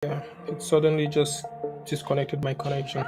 Yeah, it suddenly just disconnected my connection.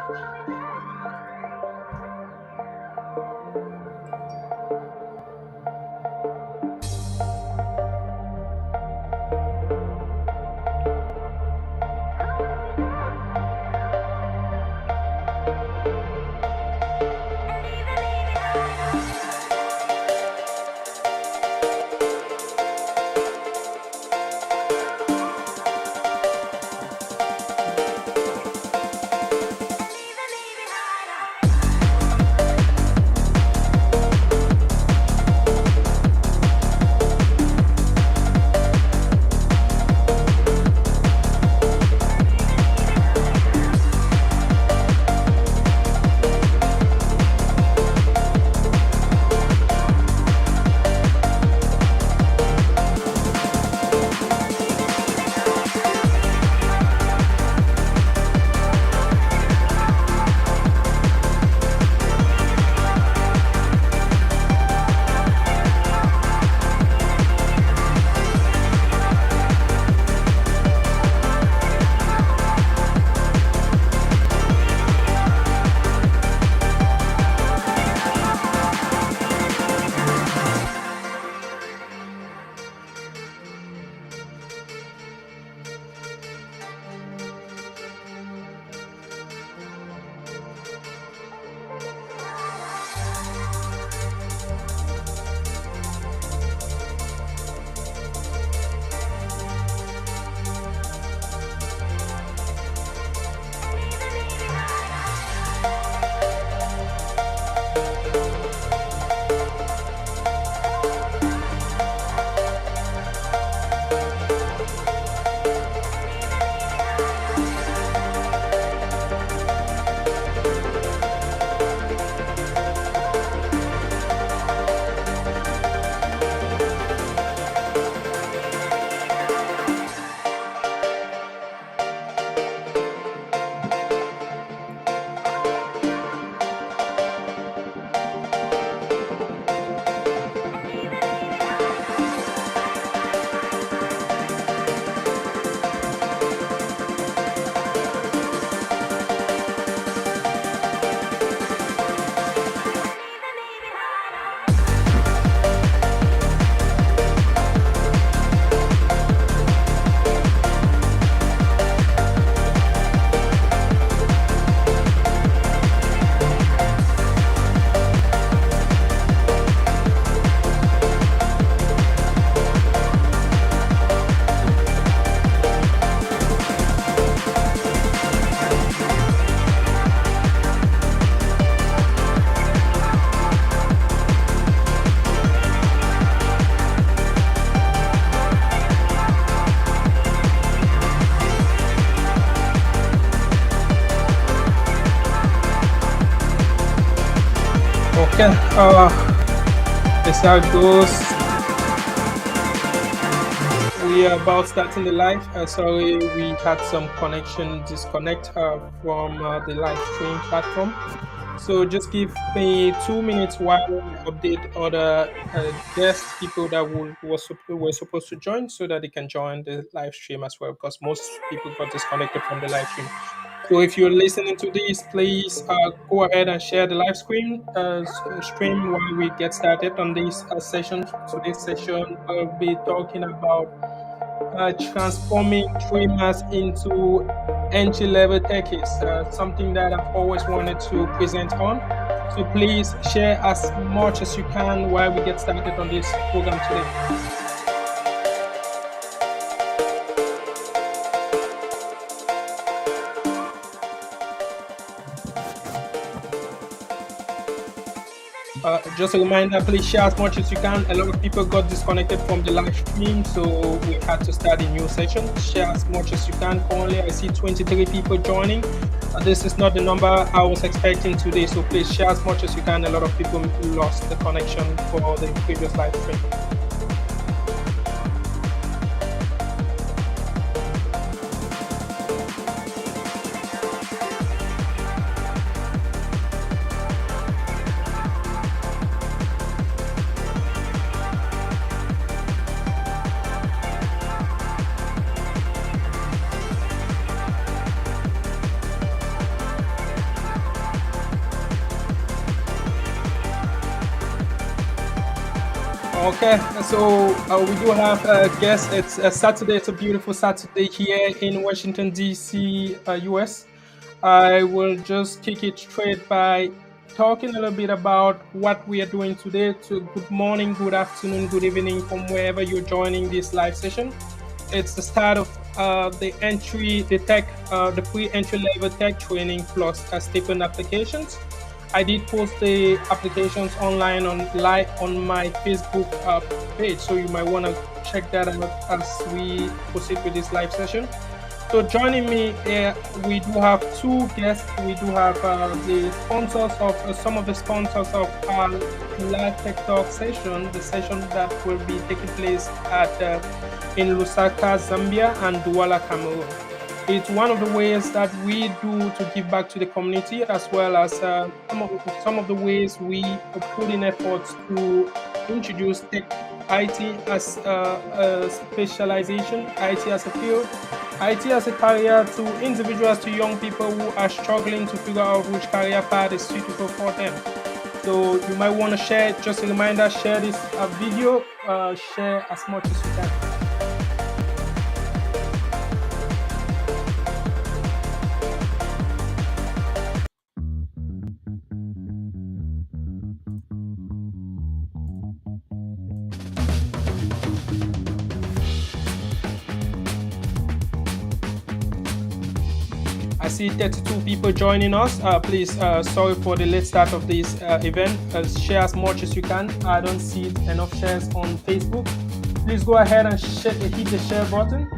Okay, this how it goes. We are about starting the live. Sorry, we had some connection disconnect from the live stream platform. So just give me 2 minutes while we update other guest people that were supposed to join so that they can join the live stream as well because most people got disconnected from the live stream. So if you're listening to this, please go ahead and share the live stream while we get started on this session. Today's session, we'll be talking about transforming dreamers into entry-level techies, something that I've always wanted to present on. So please share as much as you can while we get started on this program today. Just a reminder, please share as much as you can. A lot of people got disconnected from the live stream, so we had to start a new session. Share as much as you can. Currently, I see 23 people joining. This is not the number I was expecting today, so please share as much as you can. A lot of people lost the connection for the previous live stream. Okay, so we do have a guest. It's a Saturday. It's a beautiful Saturday here in Washington D.C., U.S. I will just kick it straight by talking a little bit about what we are doing today. So, good morning, good afternoon, good evening from wherever you're joining this live session. It's the start of the pre-entry level tech training plus stipend applications. I did post the applications online on my Facebook page, so you might want to check that out as we proceed with this live session. So joining me here, we do have two guests. We do have the sponsors of some of the sponsors of our live tech talk session, the session that will be taking place at in Lusaka, Zambia, and Douala, Cameroon. It's one of the ways that we do to give back to the community, as well as some of the ways we put in efforts to introduce tech IT as a specialization, IT as a field, IT as a career to individuals, to young people who are struggling to figure out which career path is suitable for them. So you might want to share, just a reminder, share this video, share as much as you can. I see 32 people joining us. Please, sorry for the late start of this event. Share as much as you can. I don't see enough shares on Facebook. Please go ahead and hit the share button.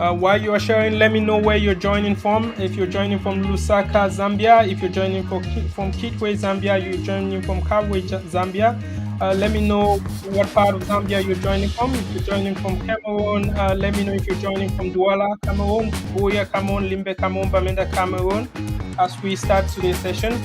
While you are sharing, let me know where you're joining from. If you're joining from Lusaka, Zambia, if you're joining from Kitwe, Zambia, you're joining from Kabwe, Zambia, let me know what part of Zambia you're joining from. If you're joining from Cameroon, let me know if you're joining from Douala, Cameroon, Buya, Cameroon, Limbe, Cameroon, Bamenda, Cameroon, as we start today's session.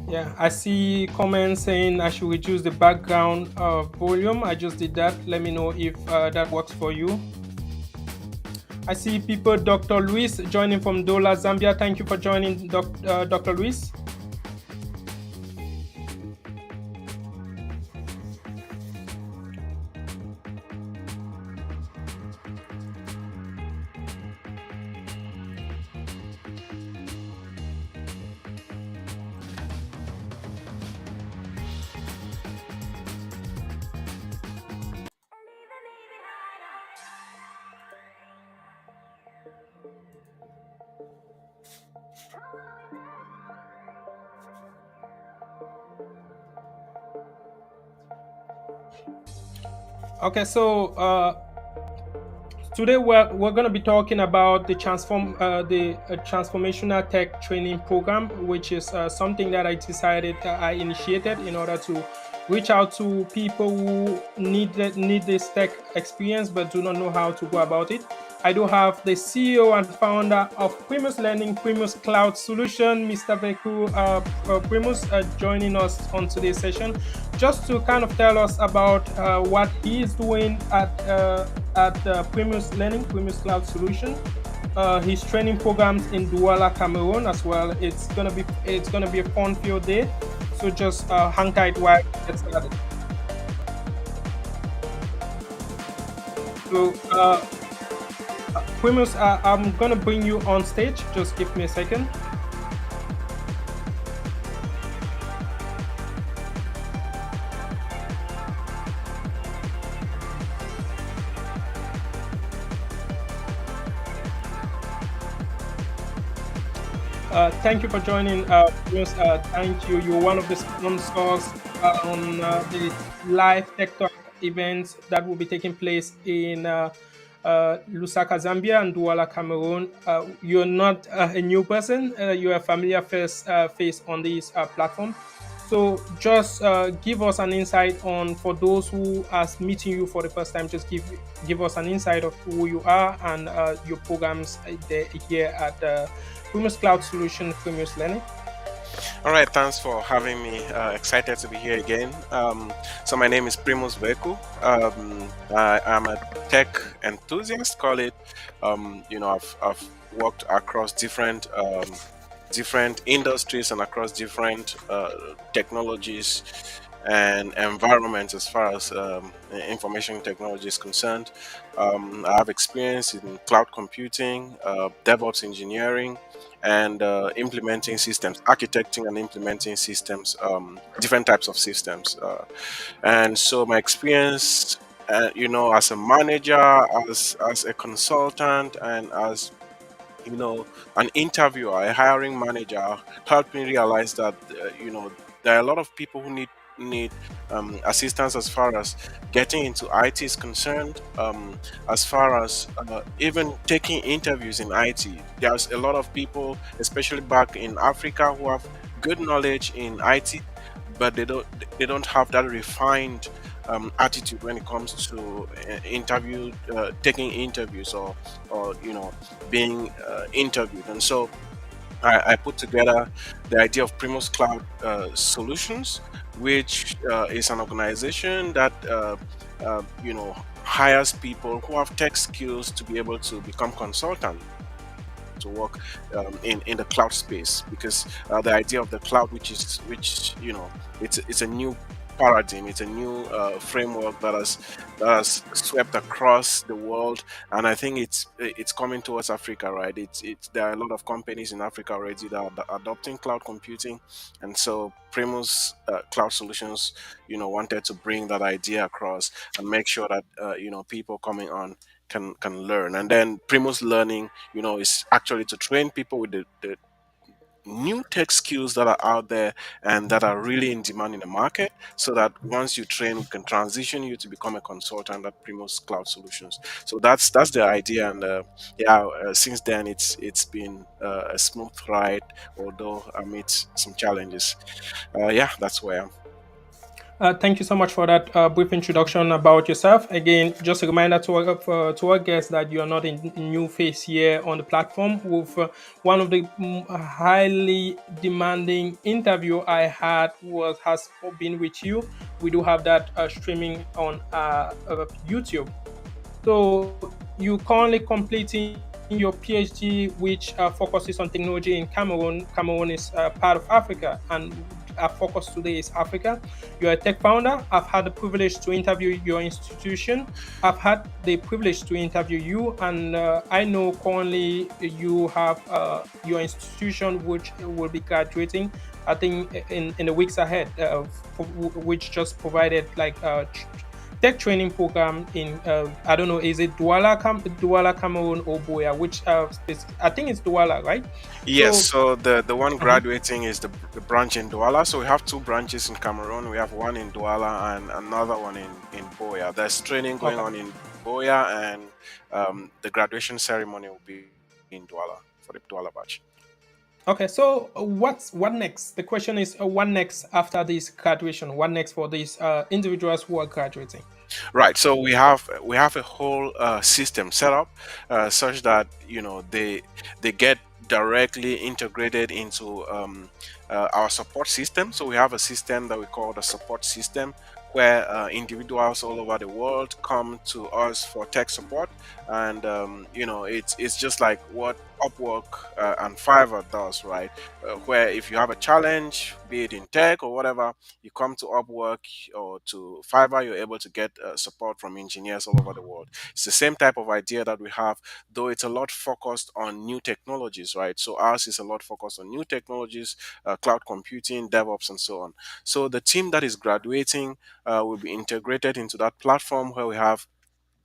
Yeah, I see comments saying I should reduce the background volume. I just did that. Let me know if that works for you. I see people, Dr. Luis, joining from Dola, Zambia. Thank you for joining, Dr. Luis. Okay, so today we're going to be talking about the transformational tech training program, which is something that I initiated in order to reach out to people who need this tech experience but do not know how to go about it. I do have the CEO and founder of Primus Learning, Primus Cloud Solution, Mr. Beku Primus, joining us on today's session, just to kind of tell us about what he is doing at Primus Learning, Primus Cloud Solution. His training programs in Douala, Cameroon as well. It's gonna be a fun-filled day. So just hang tight while we get started. So Primus, I'm gonna bring you on stage. Just give me a second. Thank you for joining. Primus, thank you. You're one of the sponsors on the live tech talk events that will be taking place in Lusaka, Zambia, and Douala, Cameroon. You're not a new person. You're a familiar face on this platform. So just give us an insight on, for those who are meeting you for the first time. Just give us an insight of who you are and your programs there, here at Primus Cloud Solution, Primus Learning. All right, thanks for having me. Excited to be here again. So my name is Primus Veku. I'm a tech enthusiast, call it. I've worked across different industries and across different technologies and environments as far as information technology is concerned. I have experience in cloud computing, DevOps engineering, and implementing systems, architecting and implementing systems, different types of systems. And so my experience, as a manager, as a consultant, and as you know, an interviewer, a hiring manager, helped me realize that there are a lot of people who need assistance as far as getting into IT is concerned. As far as even taking interviews in IT, there's a lot of people, especially back in Africa, who have good knowledge in IT, but they don't have that refined attitude when it comes to taking interviews or being interviewed. And so I put together the idea of Primus Cloud Solutions, which is an organization that hires people who have tech skills to be able to become consultants to work in the cloud space, because the idea of the cloud, which it's a new paradigm, it's a new framework that has swept across the world, and I think it's coming towards Africa, right? It's There are a lot of companies in Africa already that are adopting cloud computing, and so Primus Cloud Solutions, wanted to bring that idea across and make sure that people coming on can learn. And then Primus Learning, is actually to train people with the new tech skills that are out there and that are really in demand in the market, so that once you train, we can transition you to become a consultant at Primus Cloud Solutions. So that's the idea. And since then it's been a smooth ride, although amidst some challenges. That's where I am. Thank you so much for that brief introduction about yourself. Again, just a reminder to our guests that you are not a new face here on the platform. With one of the highly demanding interview I had has been with you. We do have that streaming on YouTube. So you currently completing your PhD, which focuses on technology in Cameroon. Cameroon is part of Africa, and our focus today is Africa. You're a tech founder. I've had the privilege to interview your institution. I've had the privilege to interview you, and I know currently you have your institution, which will be graduating, I think, in the weeks ahead, which just provided like tech training program in I don't know, is it Douala, Cameroon, or Boya? Which I think it's Douala, right? Yes, So so the one uh-huh. graduating is the branch in Douala. So we have two branches in Cameroon. We have one in Douala and another one in Boya. There's training going Okay. on in Boya, and the graduation ceremony will be in Douala for the Douala batch. Okay, so what next? The question is, what next after this graduation? What next for these individuals who are graduating? Right. So we have a whole system set up such that they get directly integrated into our support system. So we have a system that we call the support system, where individuals all over the world come to us for tech support, and it's just like what Upwork and Fiverr does, right? Where if you have a challenge, be it in tech or whatever, you come to Upwork or to Fiverr, you're able to get support from engineers all over the world. It's the same type of idea that we have, though it's a lot focused on new technologies, right? So ours is a lot focused on new technologies, cloud computing, DevOps, and so on. So the team that is graduating will be integrated into that platform, where we have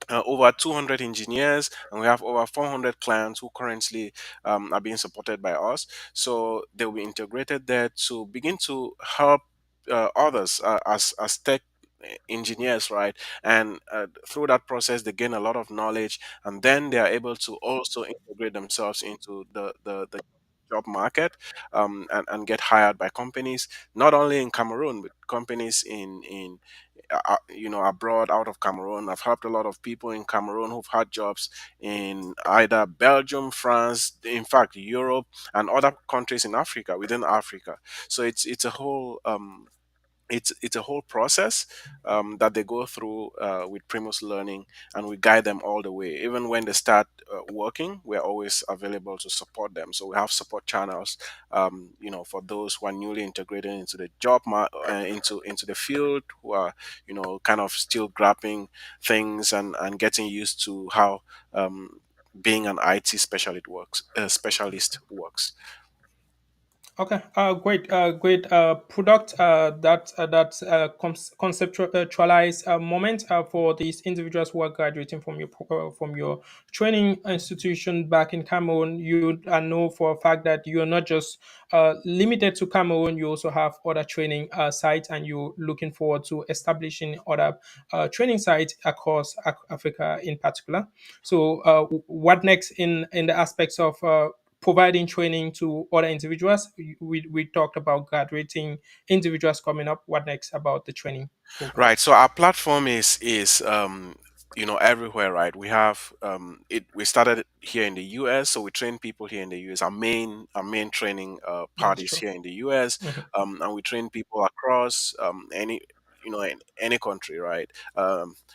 over 200 engineers, and we have over 400 clients who currently are being supported by us. So they'll be integrated there to begin to help others as tech engineers, right? And through that process, they gain a lot of knowledge, and then they are able to also integrate themselves into the job market, and get hired by companies, not only in Cameroon, but companies abroad, out of Cameroon. I've helped a lot of people in Cameroon who've had jobs in either Belgium, France, in fact Europe, and other countries in Africa, within Africa. So it's a whole it's a whole process that they go through with Primus Learning, and we guide them all the way. Even when they start working, we're always available to support them. So we have support channels, for those who are newly integrated into the into the field, who are kind of still grappling things and getting used to how being an IT specialist works. Okay, great product conceptualize moment for these individuals who are graduating from your training institution back in Cameroon. You know for a fact that you are not just limited to Cameroon. You also have other training sites, and you're looking forward to establishing other training sites across Africa in particular. So, what next in the aspects of providing training to other individuals? We talked about graduating individuals coming up. What next about the training program? Right. So our platform is everywhere, right? We have it. We started here in the U.S., so we train people here in the U.S. Our main training part That's is true. here in the U.S., Mhm. and we train people across in any country, right?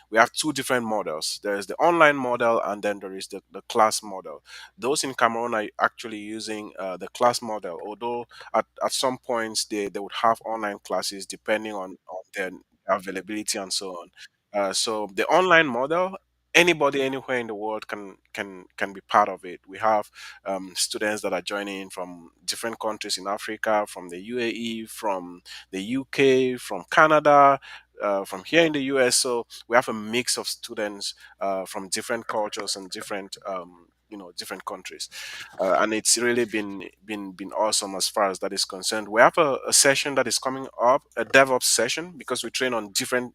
We have two different models. There is the online model, and then there is the class model. Those in Cameroon are actually using the class model, although at some points they would have online classes depending on their availability and so on. So the online model, anybody anywhere in the world can be part of it. We have students that are joining from different countries in Africa, from the UAE, from the UK, from Canada. From here in the US, so we have a mix of students from different cultures and different countries, and it's really been awesome as far as that is concerned. We have a session that is coming up, a DevOps session, because we train on different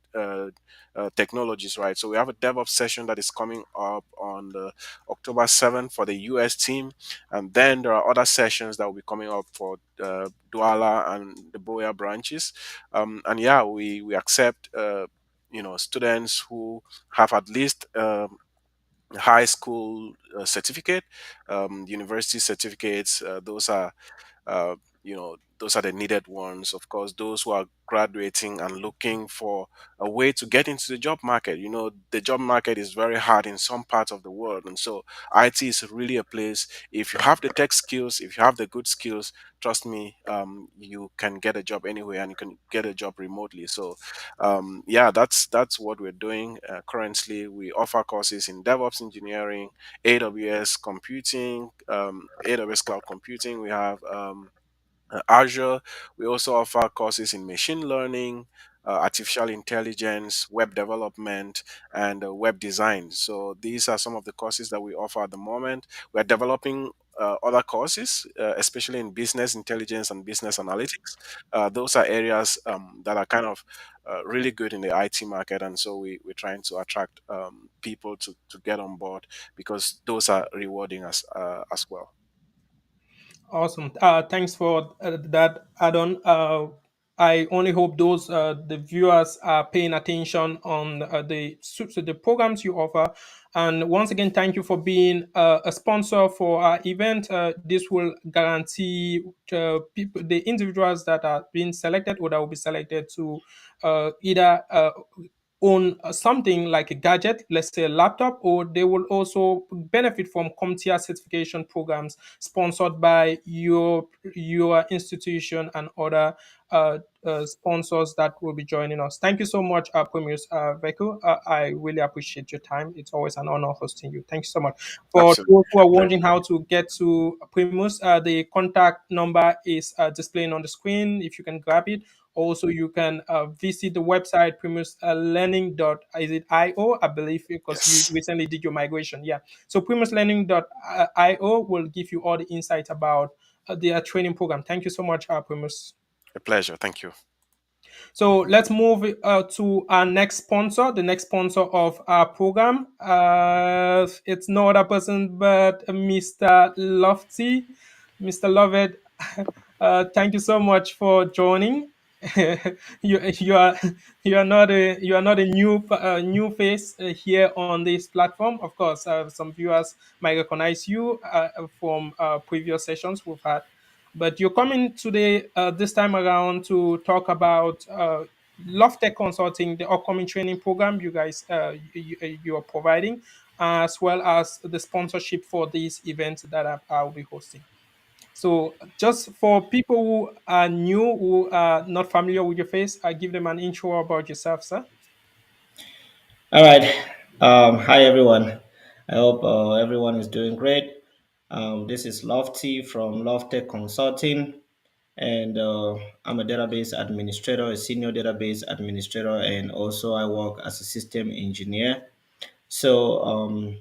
technologies, right? So we have a DevOps session that is coming up on the October 7th for the US team, and then there are other sessions that will be coming up for Douala and the Boya branches, and yeah, we accept students who have at least high school certificate, university certificates. Those are the needed ones. Of course, those who are graduating and looking for a way to get into the job market. The job market is very hard in some parts of the world, and so IT is really a place. If you have the tech skills, if you have the good skills, trust me, you can get a job anywhere, and you can get a job remotely. So yeah, that's what we're doing currently. We offer courses in DevOps engineering, AWS computing, AWS cloud computing. We have Azure. We also offer courses in machine learning, artificial intelligence, web development, and web design. So these are some of the courses that we offer at the moment. We're developing other courses, especially in business intelligence and business analytics. Those are areas that are kind of really good in the IT market, and so we're trying to attract people to get on board, because those are rewarding as well. Awesome. Thanks for that add-on. I only hope those the viewers are paying attention on the programs you offer. And once again, thank you for being a sponsor for our event. This will guarantee people, the individuals that are being selected or that will be selected to either own something like a gadget, let's say a laptop, or they will also benefit from CompTIA certification programs sponsored by your institution and other sponsors that will be joining us. Thank you so much, Premier Veku. I really appreciate your time. It's always an honor hosting you. Thank you so much. For Absolutely, those who are a pleasure. wondering how to get to Primus, the contact number is displaying on the screen. If you can grab it. Also, you can visit the website Is it IO? I believe because you Yes, recently did your migration. Yeah. So primuslearning.io will give you all the insights about their training program. Thank you so much, Primus. a pleasure. Thank you. So let's move to our next sponsor, the next sponsor of our program. It's no other person but Mr. Lofty. Mr. Lovett, thank you so much for joining. You are you are not a new face here on this platform. Of course, some viewers might recognize you from previous sessions we've had, but you're coming today this time around to talk about Love Tech Consulting, the upcoming training program you guys you are providing, as well as the sponsorship for these events that I'll be hosting. So, just for people who are new, who are not familiar with your face, I give them an intro about yourself, sir. All right. Hi, everyone. I hope everyone is doing great. This is Lofty from Loftech Consulting, and I'm a database administrator, a senior database administrator, and also I work as a system engineer. So,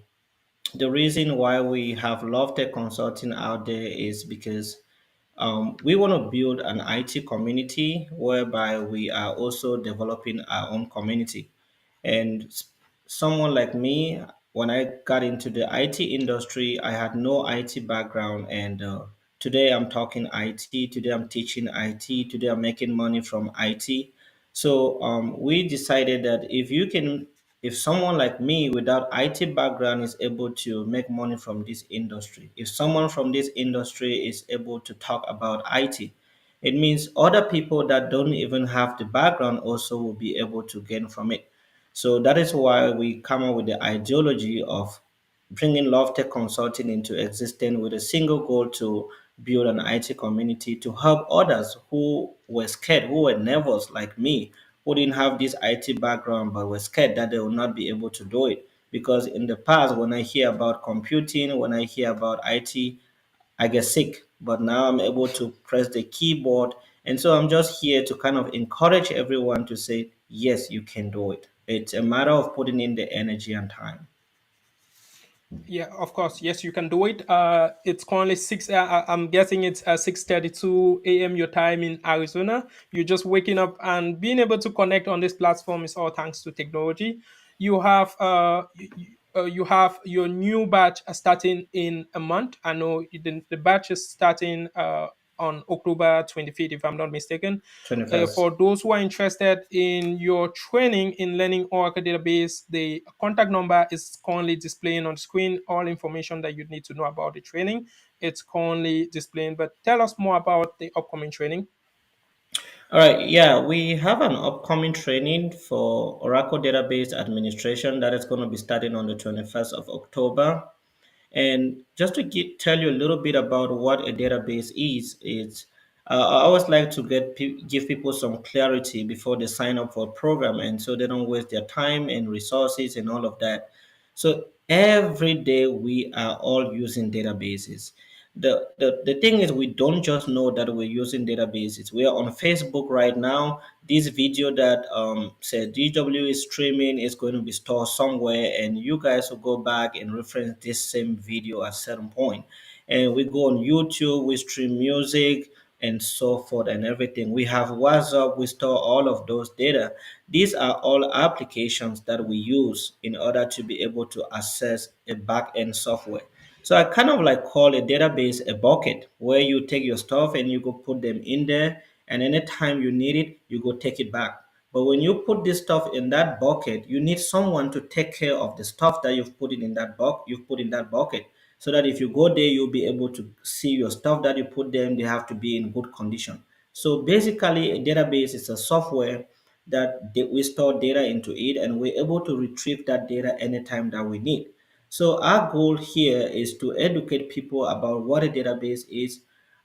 the reason why we have Loftech Consulting out there is because we want to build an IT community whereby we are also developing our own community. And someone like me, when I got into the IT industry, I had no IT background. And today I'm talking IT, today I'm teaching IT, today I'm making money from IT. So we decided that if someone like me without IT background is able to make money from this industry, if someone from this industry is able to talk about IT, it means other people that don't even have the background also will be able to gain from it. So that is why we come up with the ideology of bringing Love Tech Consulting into existence with a single goal to build an IT community to help others who were scared, who were nervous like me, who didn't have this IT background but were scared that they will not be able to do it. Because in the past, when I hear about computing, when I hear about IT, I get sick. But now I'm able to press the keyboard. And so I'm just here to kind of encourage everyone to say, yes, you can do it. It's a matter of putting in the energy and time. Yeah, of course. Yes, you can do it. It's currently six. I'm guessing it's 6:32 a.m. your time in Arizona. You're just waking up and being able to connect on this platform is all thanks to technology. You have your new batch starting in a month. I know the batch is starting on October 25th, if I'm not mistaken. 21st. For those who are interested in your training in learning Oracle database, the contact number is currently displaying on screen. All information that you need to know about the training, it's currently displaying. But tell us more about the upcoming training. All right, yeah, we have an upcoming training for Oracle Database Administration that is going to be starting on the 21st of October. And just to tell you a little bit about what a database is, I always like to give people some clarity before they sign up for a program, and so they don't waste their time and resources and all of that. So every day we are all using databases. The thing is, we don't just know that we're using databases. We are on Facebook right now. This video that said DW is streaming is going to be stored somewhere, and you guys will go back and reference this same video at certain point. And we go on YouTube, we stream music and so forth and everything. We have WhatsApp, we store all of those data. These are all applications that we use in order to be able to access a back-end software. So I kind of like call a database a bucket where you take your stuff and you go put them in there, and anytime you need it, you go take it back. But when you put this stuff in that bucket, you need someone to take care of the stuff that you've put in that bucket. So that if you go there, you'll be able to see your stuff that you put them, they have to be in good condition. So basically, a database is a software we store data into it, and we're able to retrieve that data anytime that we need. So our goal here is to educate people about what a database is.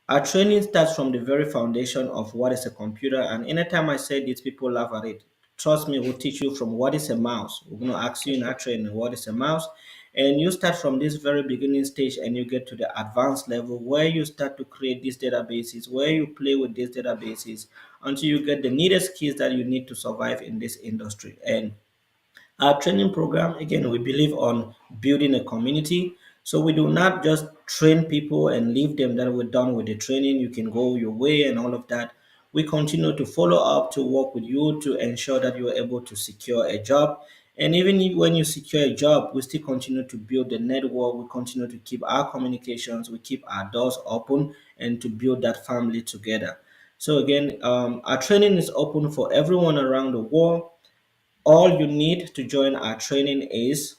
Our training starts from the very foundation of what is a computer, and anytime I say this, people laugh at it. Trust me, we'll teach you from what is a mouse. We're going to ask you in our training what is a mouse, and you start from this very beginning stage and you get to the advanced level where you start to create these databases, where you play with these databases until you get the needed skills that you need to survive in this industry. And our training program, again, we believe on building a community. So we do not just train people and leave them that we're done with the training. You can go your way and all of that. we continue to follow up to work with you to ensure that you are able to secure a job. And even when you secure a job, we still continue to build the network. We continue to keep our communications, we keep our doors open, and to build that family together. So again, our training is open for everyone around the world. All you need to join our training is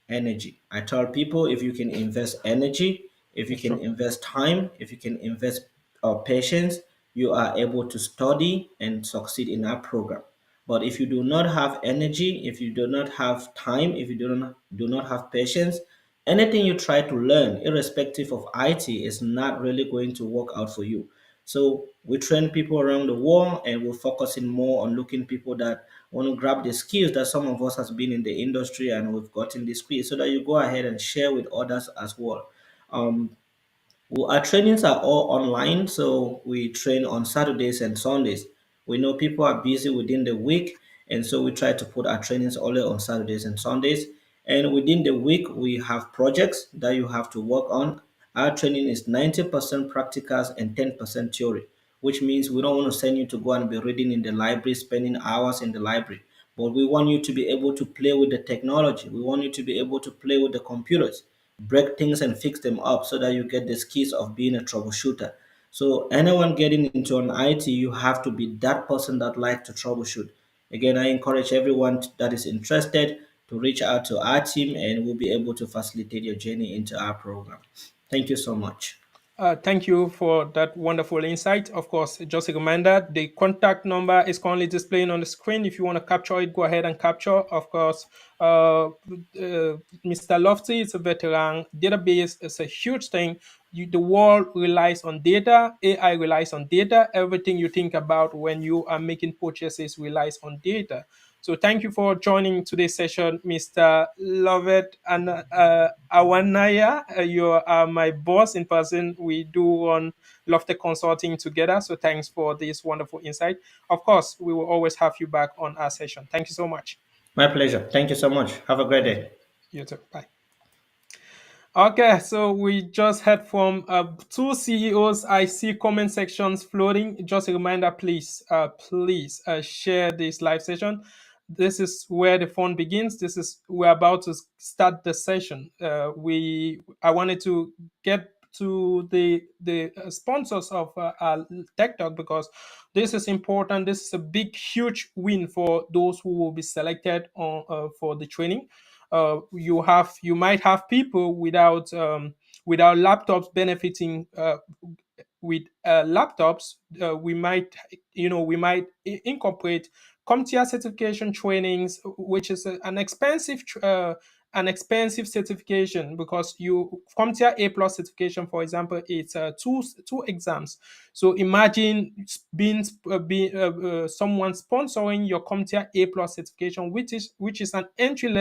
energy. I tell people, if you can invest energy, if you That's can true. invest time, if you can invest patience, you are able to study and succeed in our program. But if you do not have energy, if you do not have time, if you do not have patience, anything you try to learn, irrespective of IT, is not really going to work out for you. So we train people around the world, and we're focusing more on looking people that want to grab the skills that some of us has been in the industry and we've gotten the skills, so that you go ahead and share with others as well. Um, well, our trainings are all online, so we train on Saturdays and Sundays. We know people are busy within the week, and so we try to put our trainings only on Saturdays and Sundays. And within the week, we have projects that you have to work on. Our training is 90% practicals and 10% theory, which means we don't want to send you to go and be reading in the library, spending hours in the library. But we want you to be able to play with the technology. We want you to be able to play with the computers, break things and fix them up, so that you get the skills of being a troubleshooter. So anyone getting into an IT, you have to be that person that likes to troubleshoot. Again, I encourage everyone that is interested to reach out to our team, and we'll be able to facilitate your journey into our program. Thank you so much. Thank you for that wonderful insight. Of course, just a reminder, the contact number is currently displaying on the screen. If you want to capture it, go ahead and capture. Of course, Mr. Lofty is a veteran. Database is a huge thing. The world relies on data. AI relies on data. Everything you think about when you are making purchases relies on data. So thank you for joining today's session, Mr. Lovett and Awanaya. You are my boss in person. We do run Lofty Consulting together. So thanks for this wonderful insight. Of course, we will always have you back on our session. Thank you so much. My pleasure. Thank you so much. Have a great Thank you. day. You too. Bye. Okay, so we just heard from two CEOs. I see comment sections floating. Just a reminder, please share this live session. This is where the fun begins. We're about to start the session. I wanted to get to the sponsors of our Tech Talk, because this is important. This is a big, huge win for those who will be selected on for the training. You might have people without laptops benefiting with laptops. We might incorporate CompTIA certification trainings, which is an expensive certification, because you CompTIA A plus certification, for example, it's two exams. So imagine someone sponsoring your CompTIA A plus certification, which is an entry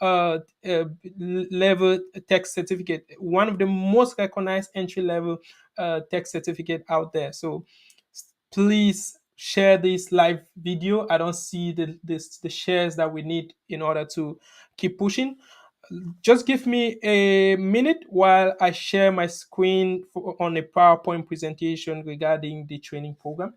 uh, uh, level tech certificate, one of the most recognized entry level tech certificate out there. So please share this live video. I don't see the shares that we need in order to keep pushing. Just give me a minute while I share my screen on a PowerPoint presentation regarding the training program.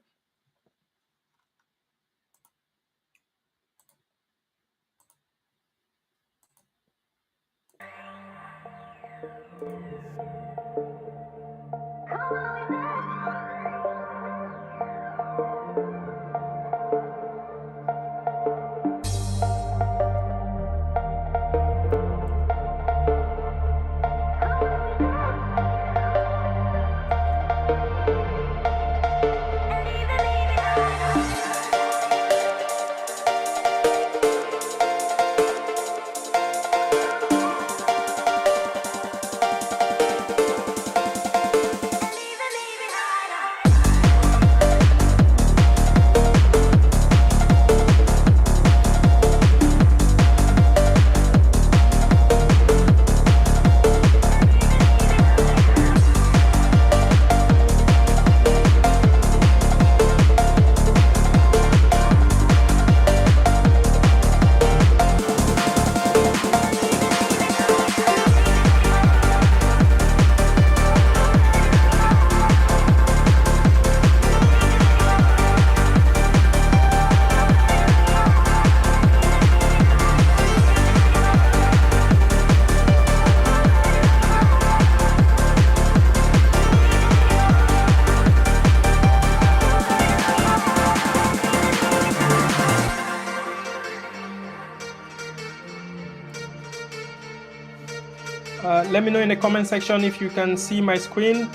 Let me know in the comment section if you can see my screen.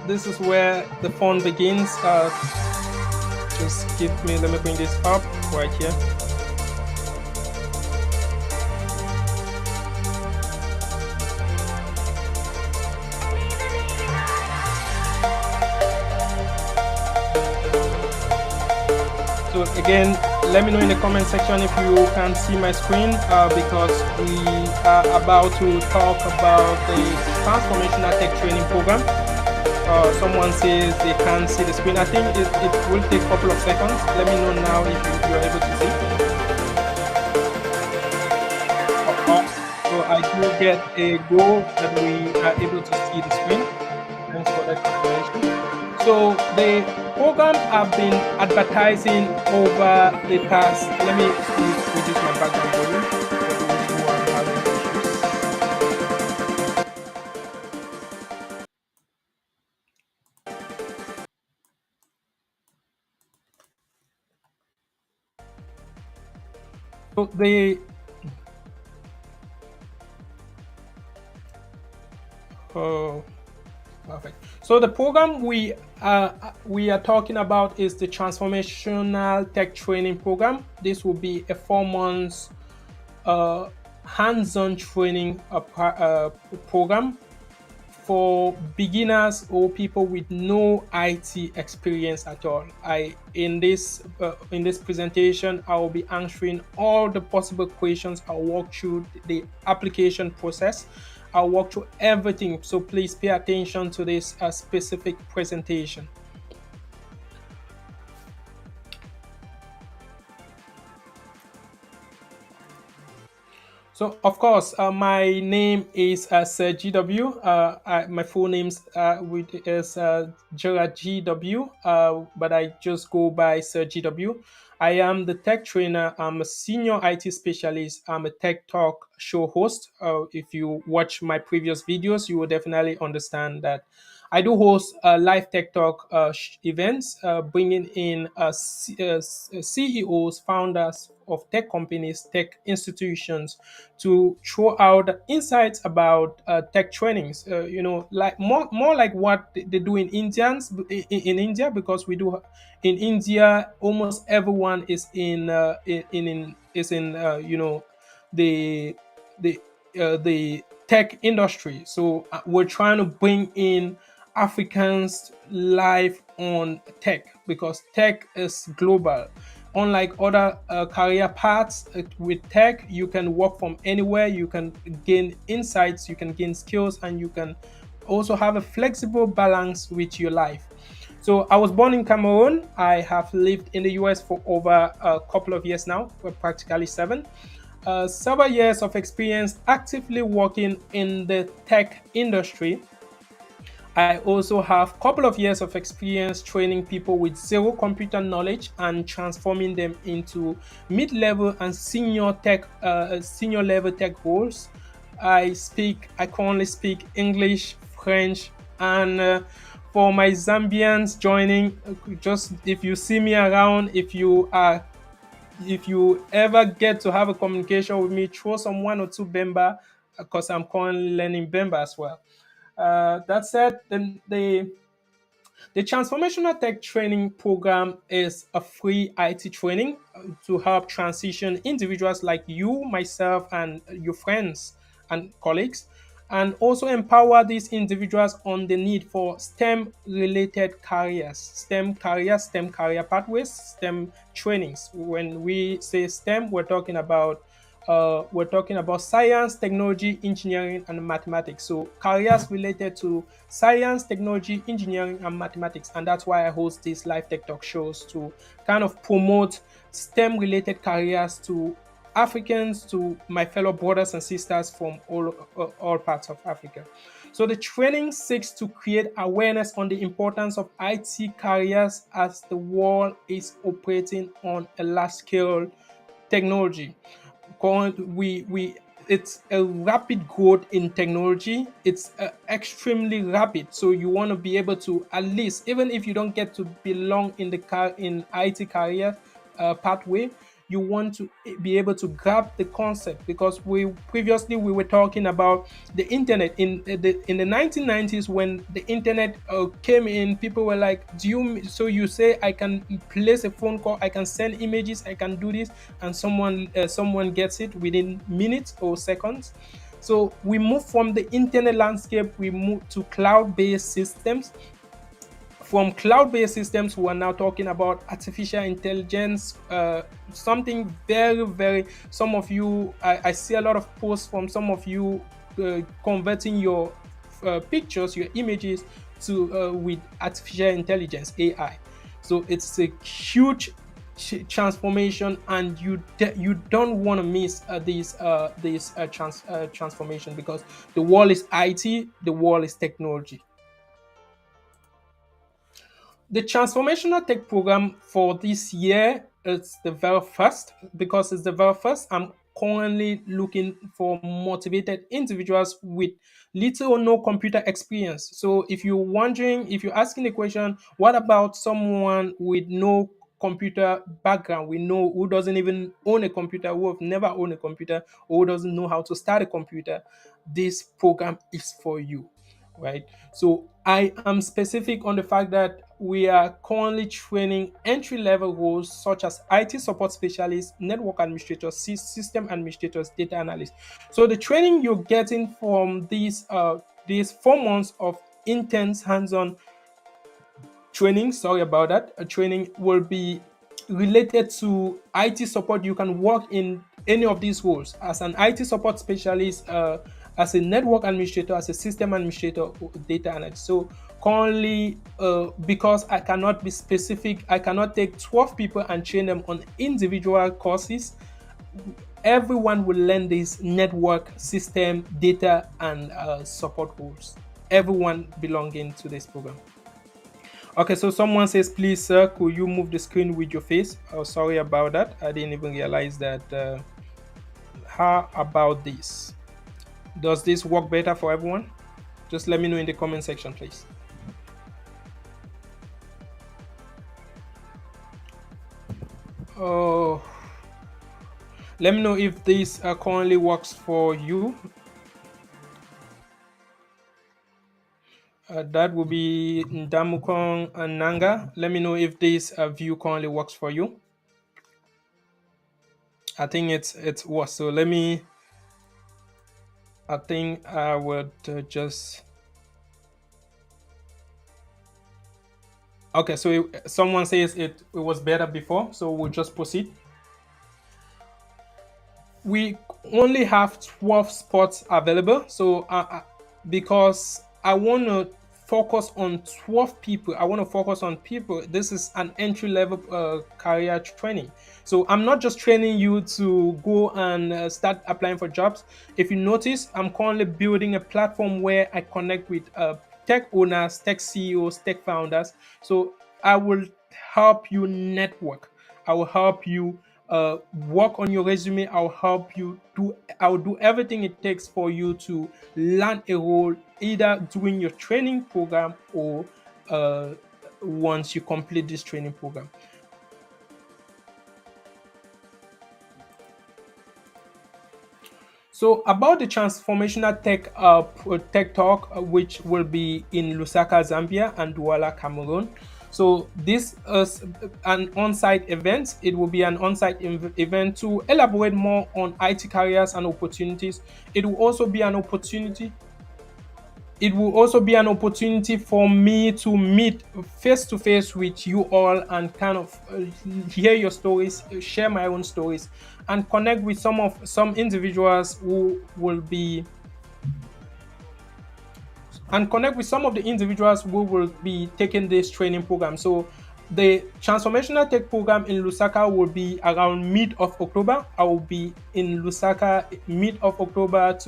This is where the fun begins. Let me bring this up right here. So again, let me know in the comment section if you can see my screen, because we are about to talk about the Transformational Tech Training Program. Someone says they can't see the screen. I think it will take a couple of seconds. Let me know now if you are able to see. So I do get a go that we are able to see the screen. Thanks for that confirmation. So the program have been advertising over the past. Let me reduce my background volume for those who are having issues. So the oh, perfect. So the program we are talking about is the Transformational Tech Training Program. This will be a 4 months hands-on training program for beginners or people with no IT experience at all. In this presentation, I will be answering all the possible questions. I'll walk through the application process. I'll walk through everything. So please pay attention to this specific presentation. So, of course, my name is Sir GW. My full name is Gerard GW, but I just go by Sir GW. I am the tech trainer. I'm a senior IT specialist. I'm a tech talk show host. If you watch my previous videos, you will definitely understand that I do host live tech talk events, bringing in CEOs, founders of tech companies, tech institutions, to throw out insights about tech trainings. Like more like what they do in India, because we do in India. Almost everyone is in the the the tech industry. So we're trying to bring in Africans live on tech, because tech is global. Unlike other career paths, with tech, you can work from anywhere, you can gain insights, you can gain skills, and you can also have a flexible balance with your life. So I was born in Cameroon. I have lived in the US for over a couple of years now, practically 7. Several years of experience actively working in the tech industry. I also have a couple of years of experience training people with zero computer knowledge and transforming them into mid-level and senior level tech roles. I currently speak English, French, and for my Zambians joining, just if you see me around, if you ever get to have a communication with me, throw some 1 or 2 Bemba, because I'm currently learning Bemba as well. That said, then the Transformational Tech Training Program is a free IT training to help transition individuals like you, myself, and your friends and colleagues, and also empower these individuals on the need for STEM related careers, STEM career pathways, STEM trainings. When we say STEM, we're talking about science, technology, engineering, and mathematics. So careers related to science, technology, engineering, and mathematics. And that's why I host these live tech talk shows, to kind of promote STEM related careers to Africans, to my fellow brothers and sisters from all parts of Africa. So the training seeks to create awareness on the importance of IT careers as the world is operating on a large scale technology. It's a rapid growth in technology. It's extremely rapid. So you want to be able to, at least, even if you don't get to belong in the IT career pathway, you want to be able to grab the concept, because we were talking about the internet in the 1990s. When the internet came in, people were like, do you so you say I can place a phone call, I can send images, I can do this, and someone gets it within minutes or seconds. So we move from the internet landscape, we move to cloud-based systems. From cloud-based systems, we are now talking about artificial intelligence, something very, very, some of you, I see a lot of posts from some of you converting your pictures, your images to with artificial intelligence, AI. So it's a huge transformation, and you don't want to miss this transformation, because the world is IT, the world is technology. The transformational tech program for this year is the very first. Because it's the very first, I'm currently looking for motivated individuals with little or no computer experience. So if you're wondering, if you're asking the question, what about someone with no computer background, we know, who doesn't even own a computer, who have never owned a computer, or who doesn't know how to start a computer, this program is for you, right? So I am specific on the fact that we are currently training entry level roles such as IT support specialists, network administrators, system administrators, data analysts. So the training you're getting from these 4 months of intense hands-on training, sorry about that, training will be related to IT support. You can work in any of these roles as an IT support specialist, as a network administrator, as a system administrator, or data analyst. So currently, because I cannot be specific, I cannot take 12 people and train them on individual courses. Everyone will learn this network, system, data, and support roles. Everyone belonging to this program. Okay, so someone says, please, sir, could you move the screen with your face? Oh, sorry about that. I didn't even realize that. How about this? Does this work better for everyone? Just let me know in the comment section, please. Oh, let me know if this currently works for you. That will be Ndamukong and Nanga. Let me know if this view currently works for you. I think it's was. So let me. I think I would just. Okay, so someone says it was better before, so we'll just proceed. We only have 12 spots available, so because I want to focus on 12 people, I want to focus on people. This is an entry level career training, so I'm not just training you to go and start applying for jobs. If you notice, I'm currently building a platform where I connect with tech owners, tech CEOs, tech founders. So I will help you network, I will help you work on your resume. I'll do everything it takes for you to land a role, either during your training program or uh, once you complete this training program. So about the transformational tech talk, which will be in Lusaka, Zambia, and Douala, Cameroon. So this is an on-site event. It will be an on-site event to elaborate more on IT careers and opportunities. It will also be an opportunity it will also be an opportunity for me to meet face to face with you all and kind of hear your stories, share my own stories, and connect with some individuals who will be and connect with some of the individuals who will be taking this training program. So the transformational tech program in Lusaka will be around mid of October. I will be in Lusaka mid of October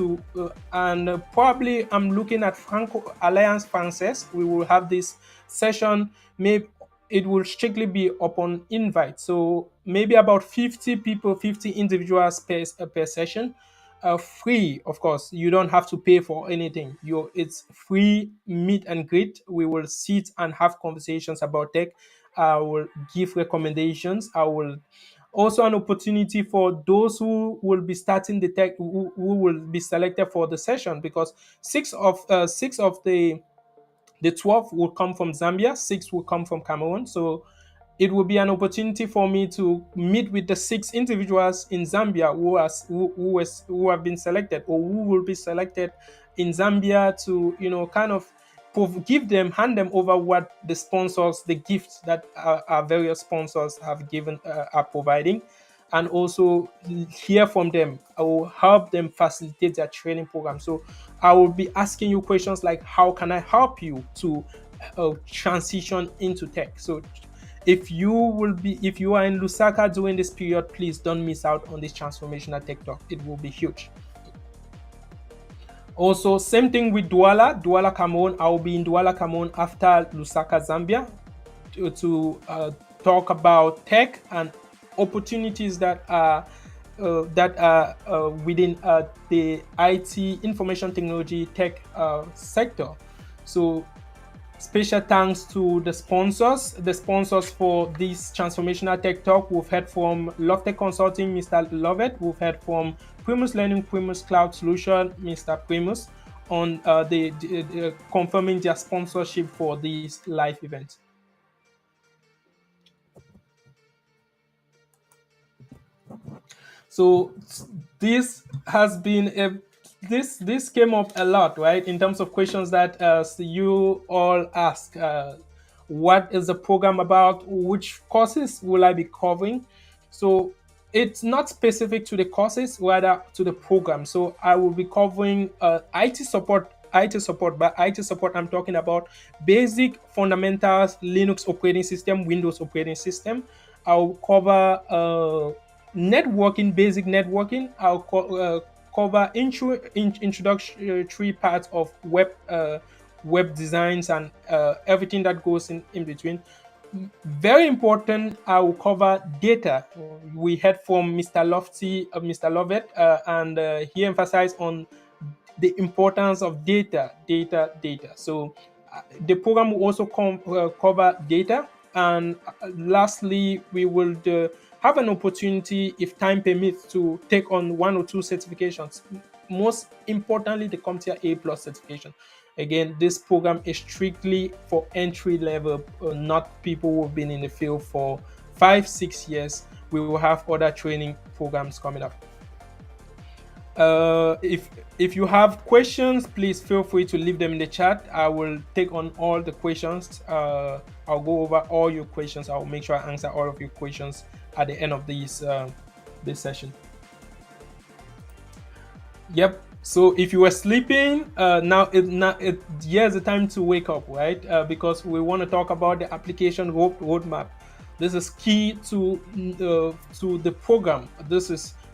and probably I'm looking at Franco Alliance Francaise. We will have this session. Maybe it will strictly be upon invite. So maybe about 50 people, 50 individuals per session. Free, of course. You don't have to pay for anything. It's free meet and greet. We will sit and have conversations about tech. I will give recommendations. I will Also, an opportunity for those who will be starting the tech, who will be selected for the session, because six of the 12 will come from Zambia, six will come from Cameroon. So it will be an opportunity for me to meet with the six individuals in Zambia who have been selected, or who will be selected in Zambia, to kind of hand them over what the sponsors, the gifts that our various sponsors have given, are providing, and also hear from them. I will help them facilitate their training program. So I will be asking you questions like, how can I help you to transition into tech? So if you are in Lusaka during this period, please don't miss out on this transformational tech talk. It will be huge. Also, same thing with Douala Cameroon. I will be in Douala Cameroon after Lusaka Zambia to talk about tech and opportunities that are within the IT, information technology, tech sector. So special thanks to the sponsors for this transformational tech talk. We've heard from Lovetech Consulting, Mr. Lovett. We've heard from Primus Learning, Primus Cloud Solution, Mr. Primus, on the confirming their sponsorship for this live event. So this has been a this came up a lot, right? In terms of questions that you all ask. What is the program about? Which courses will I be covering? So it's not specific to the courses, rather to the program. So I will be covering IT support. IT support. By IT support, I'm talking about basic fundamentals, Linux operating system, Windows operating system. I'll cover networking, basic networking. I'll cover introductory parts of web designs and everything that goes in between. Very important, I will cover data. We heard from Mr. Lovett, and he emphasized on the importance of data. So the program will also cover data. And lastly, we will have an opportunity, if time permits, to take on one or two certifications. Most importantly, the CompTIA A plus certification. Again, this program is strictly for entry level, not people who have been in the field for 5-6 years. We will have other training programs coming up. If you have questions, please feel free to leave them in the chat. I will take on all the questions. I'll go over all your questions. I'll make sure I answer all of your questions at the end of this session. Yep. So if you were sleeping, here's the time to wake up, right? Because we want to talk about the application roadmap. This is key to the program.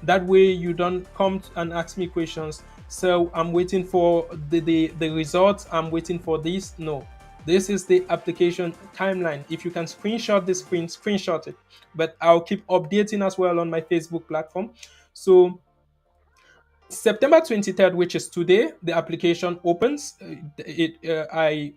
That way you don't come and ask me questions. So I'm waiting for the results. I'm waiting for this. No, this is the application timeline. If you can screenshot the screen, screenshot it. But I'll keep updating as well on my Facebook platform. So September 23rd, which is today, the application opens. I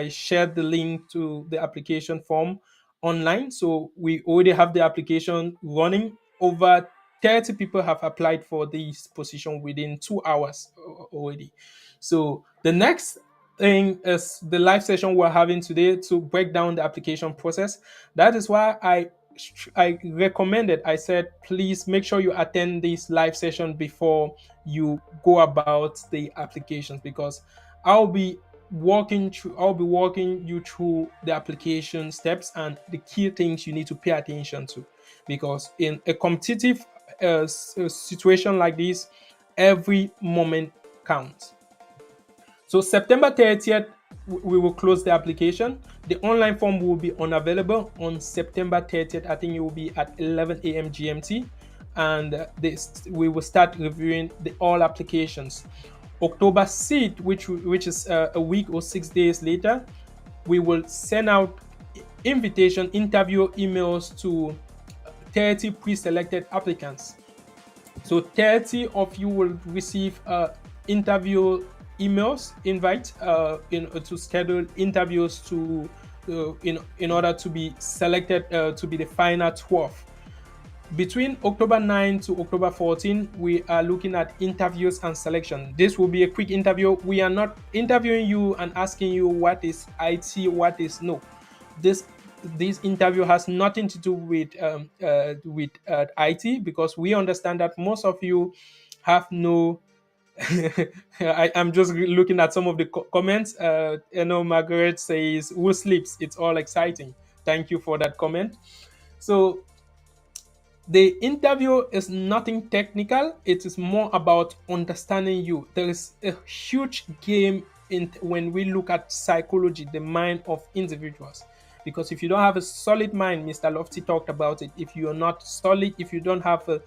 shared the link to the application form online, so we already have the application running. Over 30 people have applied for this position within 2 hours already. So the next thing is the live session we're having today to break down the application process. That is why I recommended, I said, please make sure you attend this live session before you go about the applications, because I'll be walking you through the application steps and the key things you need to pay attention to, because in a competitive situation like this, every moment counts. So September 30th, we will close the application. The online form will be unavailable on September 30th. I think it will be at 11 a.m. GMT. And we will start reviewing all applications. October 6th, which is a week or 6 days later, we will send out interview emails to 30 pre-selected applicants. So 30 of you will receive interview emails, invite to schedule interviews in order to be selected to be the final 12. Between October 9 to October 14, we are looking at interviews and selection. This will be a quick interview. We are not interviewing you and asking you what is IT, what is no. This interview has nothing to do with IT, because we understand that most of you have no. I'm just looking at some of the comments. Margaret says, "Who sleeps? It's all exciting." Thank you for that comment. So the interview is nothing technical. It is more about understanding you. There is a huge game in when we look at psychology, the mind of individuals. Because if you don't have a solid mind, Mr. Lofty talked about it. If you are not solid, if you don't have a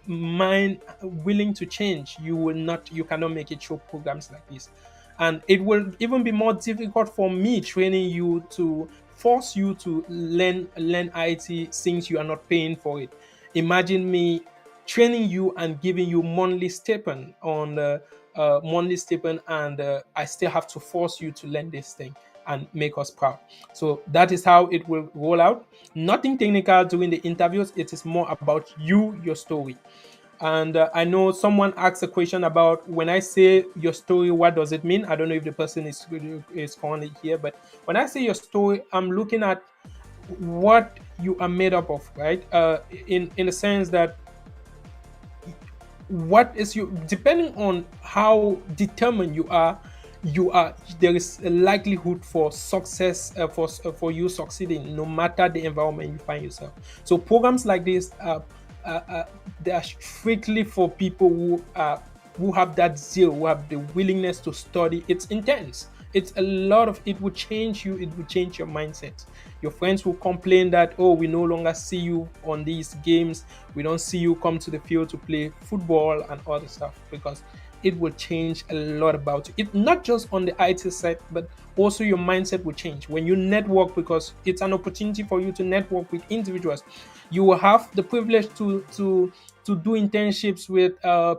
mind willing to change, you cannot make it through programs like this. And it will even be more difficult for me training you to force you to learn IT since you are not paying for it. Imagine me training you and giving you monthly stipend, and I still have to force you to learn this thing and make us proud. So that is how it will roll out. Nothing technical during the interviews. It is more about you, your story. And I know someone asked a question about, when I say your story, what does it mean? I don't know if the person is currently here, but when I say your story, I'm looking at what you are made up of, right? In the sense that what is you, depending on how determined you are, there is a likelihood for success, for you succeeding no matter the environment you find yourself. So programs like this uh, uh, they are strictly for people who have that zeal, who have the willingness to study. It's intense. It's a lot of, it will change you, it will change your mindset. Your friends will complain that, oh, we no longer see you on these games, we don't see you come to the field to play football and other stuff, because it will change a lot about you. It not just on the IT side, but also your mindset will change when you network, because it's an opportunity for you to network with individuals. You will have the privilege to do internships with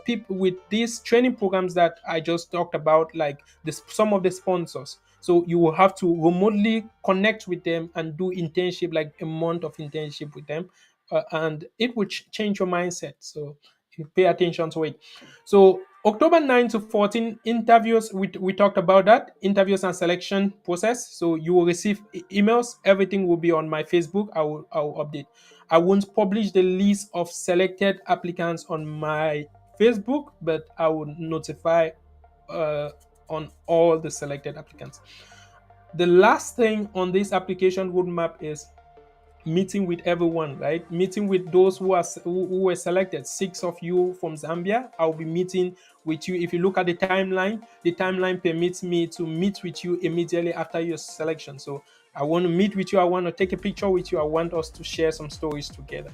people with these training programs that I just talked about, like this, some of the sponsors. So you will have to remotely connect with them and do internship, like a month of internship with them, and it will change your mindset. So you pay attention to it. So October 9 to 14 interviews, we talked about that, interviews and selection process. So you will receive emails. Everything will be on my Facebook. I will update. I won't publish the list of selected applicants on my Facebook, but I will notify uh, on all the selected applicants. The last thing on this application roadmap is meeting with everyone, right? Meeting with those who were selected. Six of you from Zambia. I'll be meeting with you. If you look at the timeline permits me to meet with you immediately after your selection. So I want to meet with you. I want to take a picture with you. I want us to share some stories together.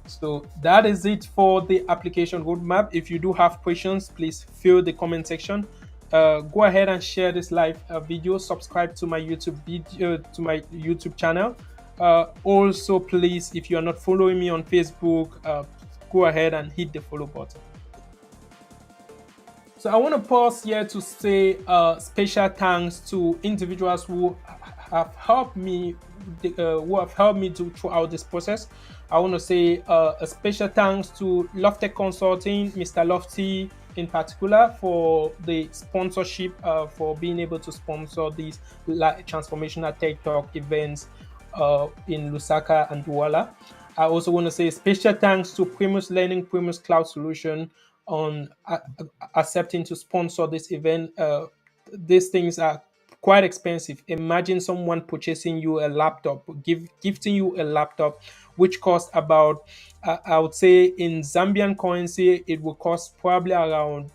So that is it for the application roadmap. If you do have questions, please fill the comment section. Go ahead and share this live video. Subscribe to my YouTube channel. Also, please, if you are not following me on Facebook, go ahead and hit the follow button. So I want to pause here to say special thanks to individuals have helped me, who have helped me throughout this process. I want to say a special thanks to Lofty Consulting, Mr. Lofty in particular, for the sponsorship, for being able to sponsor these transformational tech talk events in Lusaka and Douala. I also want to say special thanks to Primus Learning, Primus Cloud Solution, on accepting to sponsor this event. These things are quite expensive. Imagine someone purchasing you a laptop, gifting you a laptop, which costs about, I would say in Zambian currency, it will cost probably around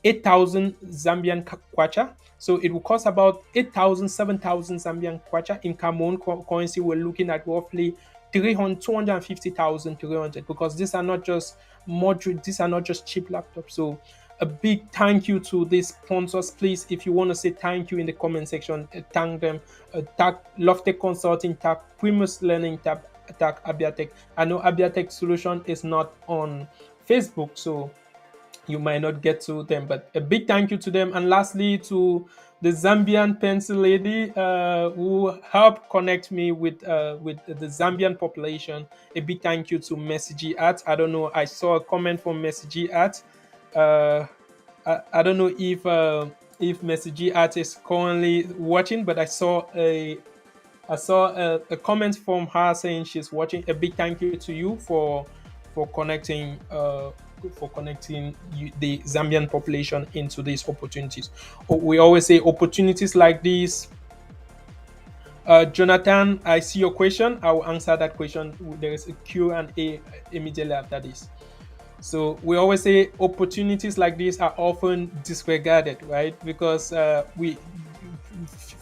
8,000 Zambian kwacha. So it will cost about 8,000, 7,000 Zambian kwacha. In Cameroon currency, we're looking at roughly 300, 250,000, 300, because these are not just moderate, these are not just cheap laptops. So a big thank you to these sponsors. Please, if you want to say thank you in the comment section, thank them. Tag Lofty Consulting, tag Primus Learning, tag Abiatech. I know Abiatech Solution is not on Facebook, so you might not get to them. But a big thank you to them. And lastly, to the Zambian pencil lady who helped connect me with the Zambian population. A big thank you to Messi G Art. I don't know. I saw a comment from Messi G Art. Uh, I don't know if Messi G Art is currently watching, but I saw a comment from her saying she's watching. A big thank you to you for connecting the Zambian population into these opportunities. We always say opportunities like these. Jonathan, I see your question. I will answer that question. There is a Q&A immediately after this. So we always say opportunities like this are often disregarded, right? Because we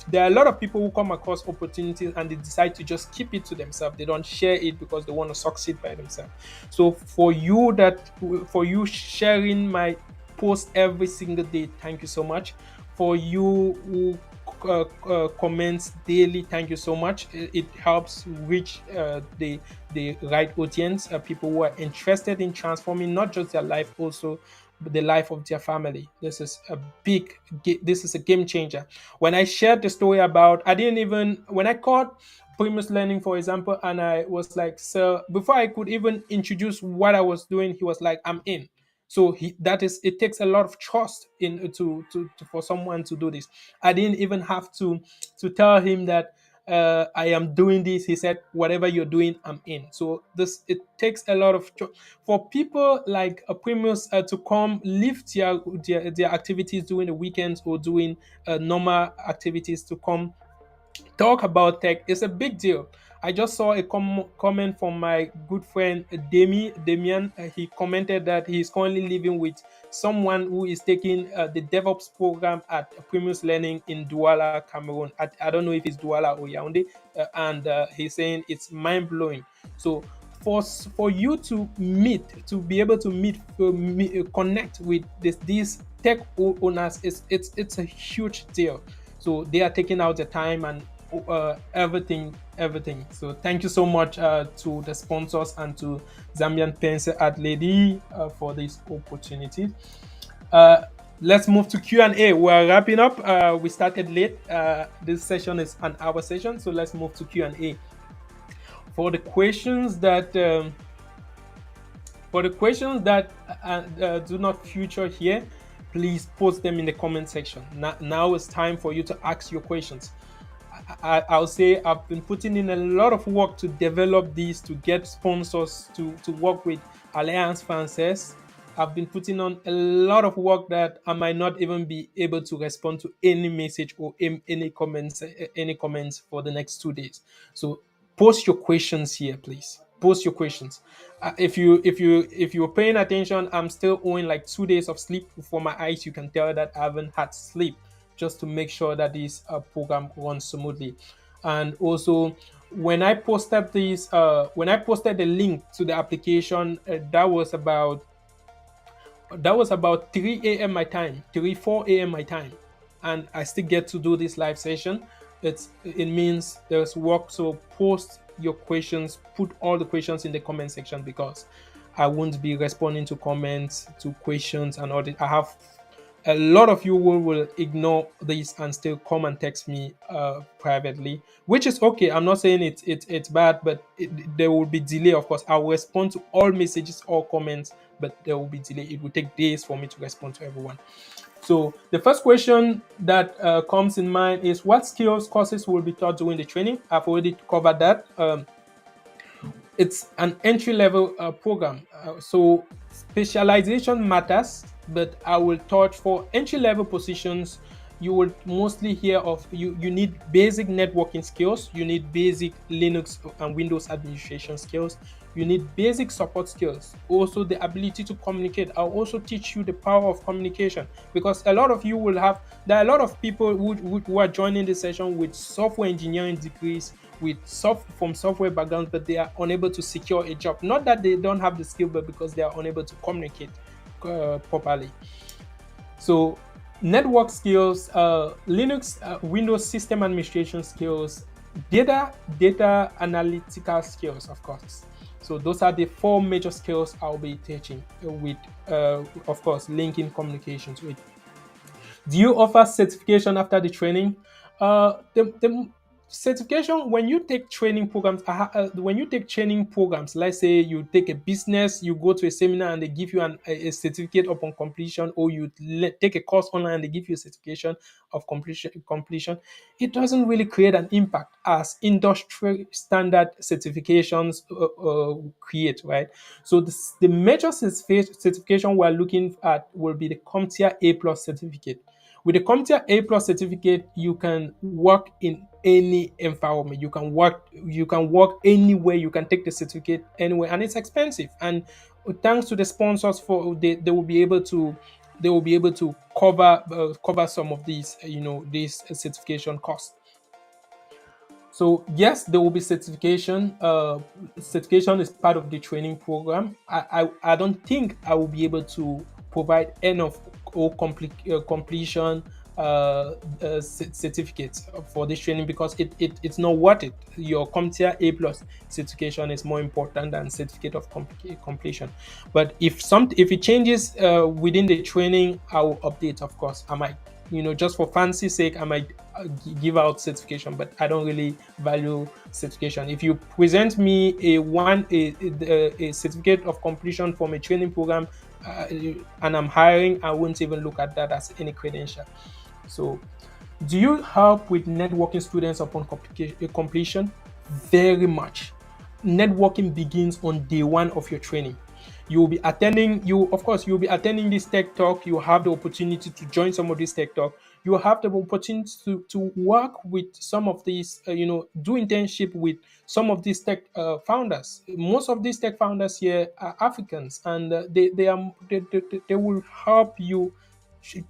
there are a lot of people who come across opportunities and they decide to just keep it to themselves. They don't share it because they want to succeed by themselves. So for you sharing my post every single day, thank you so much. For you who comments daily, thank you so much. It helps reach the right audience, people who are interested in transforming not just their life, also the life of their family. This is a game changer. When I shared the story about, I didn't even, when I called Primus Learning, for example, and I was like, so before I could even introduce what I was doing, he was like, I'm in. So that is, it takes a lot of trust in to for someone to do this. I didn't even have to tell him that I am doing this. He said, whatever you're doing, I'm in. So this, it takes a lot of for people like a Primus to come lift their activities during the weekends or doing normal activities to come talk about tech is a big deal. I just saw a comment from my good friend Damian. He commented that he's currently living with someone who is taking the DevOps program at Primus Learning in Douala, Cameroon. I don't know if it's Douala or Yaoundé, and he's saying it's mind blowing. So for you to be able to connect with these tech owners, it's a huge deal. So they are taking out the time and everything. So thank you so much to the sponsors and to Zambian Pencil Art Lady for this opportunity. uh, let's move to Q&A. We're wrapping up. We started late. This session is an hour session, so let's move to Q&A. For the questions that do not feature here, please post them in the comment section. Now it's time for you to ask your questions. I'll say I've been putting in a lot of work to develop these, to get sponsors to work with Alliance Francaise. I've been putting on a lot of work that I might not even be able to respond to any message or any comments for the next 2 days. So post your questions here, please. Post your questions. If you're paying attention, I'm still owing like 2 days of sleep for my eyes. You can tell that I haven't had sleep just to make sure that this program runs smoothly. And also, when I posted the link to the application, that was about 3 a.m. my time, 4 a.m. my time, and I still get to do this live session. It means there's work. So post your questions, put all the questions in the comment section, because I won't be responding to comments, to questions, and all that. I have a lot of you will ignore this and still come and text me privately, which is okay. I'm not saying it's bad, but there will be delay. Of course, I will respond to all messages, all comments, but there will be delay. It will take days for me to respond to everyone. So the first question that comes in mind is, what skills courses will be taught during the training? I've already covered that. It's an entry level program, so specialization matters, but I will touch for entry level positions. You will mostly hear of, you need basic networking skills, you need basic Linux and Windows administration skills, you need basic support skills, also the ability to communicate. I'll also teach you the power of communication, because there are a lot of people who are joining the session with software engineering degrees, from software backgrounds, but they are unable to secure a job. Not that they don't have the skill, but because they are unable to communicate properly. So network skills, Linux, Windows system administration skills, data analytical skills, of course. So those are the four major skills I'll be teaching with, of course, linking communications with. Do you offer certification after the training? The certification, when you take training programs, let's say you take a business, you go to a seminar and they give you a certificate upon completion, or you take a course online and they give you a certification of completion. It doesn't really create an impact as industry standard certifications create, right? So the major certification we're looking at will be the CompTIA A plus certificate. With the CompTIA A plus certificate, you can work in any environment. You can work anywhere. You can take the certificate anywhere, and it's expensive. And thanks to the sponsors, they will be able to cover some of these these certification costs. So yes, there will be certification. Certification is part of the training program. I don't think I will be able to provide enough or completion certificates for this training, because it's not worth it. Your CompTIA A plus certification is more important than certificate of completion. But if it changes within the training, I will update. Of course, I might, just for fancy sake, I might give out certification, but I don't really value certification. If you present me a certificate of completion from a training program, and I'm hiring, I won't even look at that as any credential. So, do you help with networking students upon completion? Very much. Networking begins on day one of your training. You'll be attending this tech talk. You have the opportunity to join some of this tech talk. You have the opportunity to work with some of these, do internship with some of these tech founders. Most of these tech founders here are Africans, and they will help you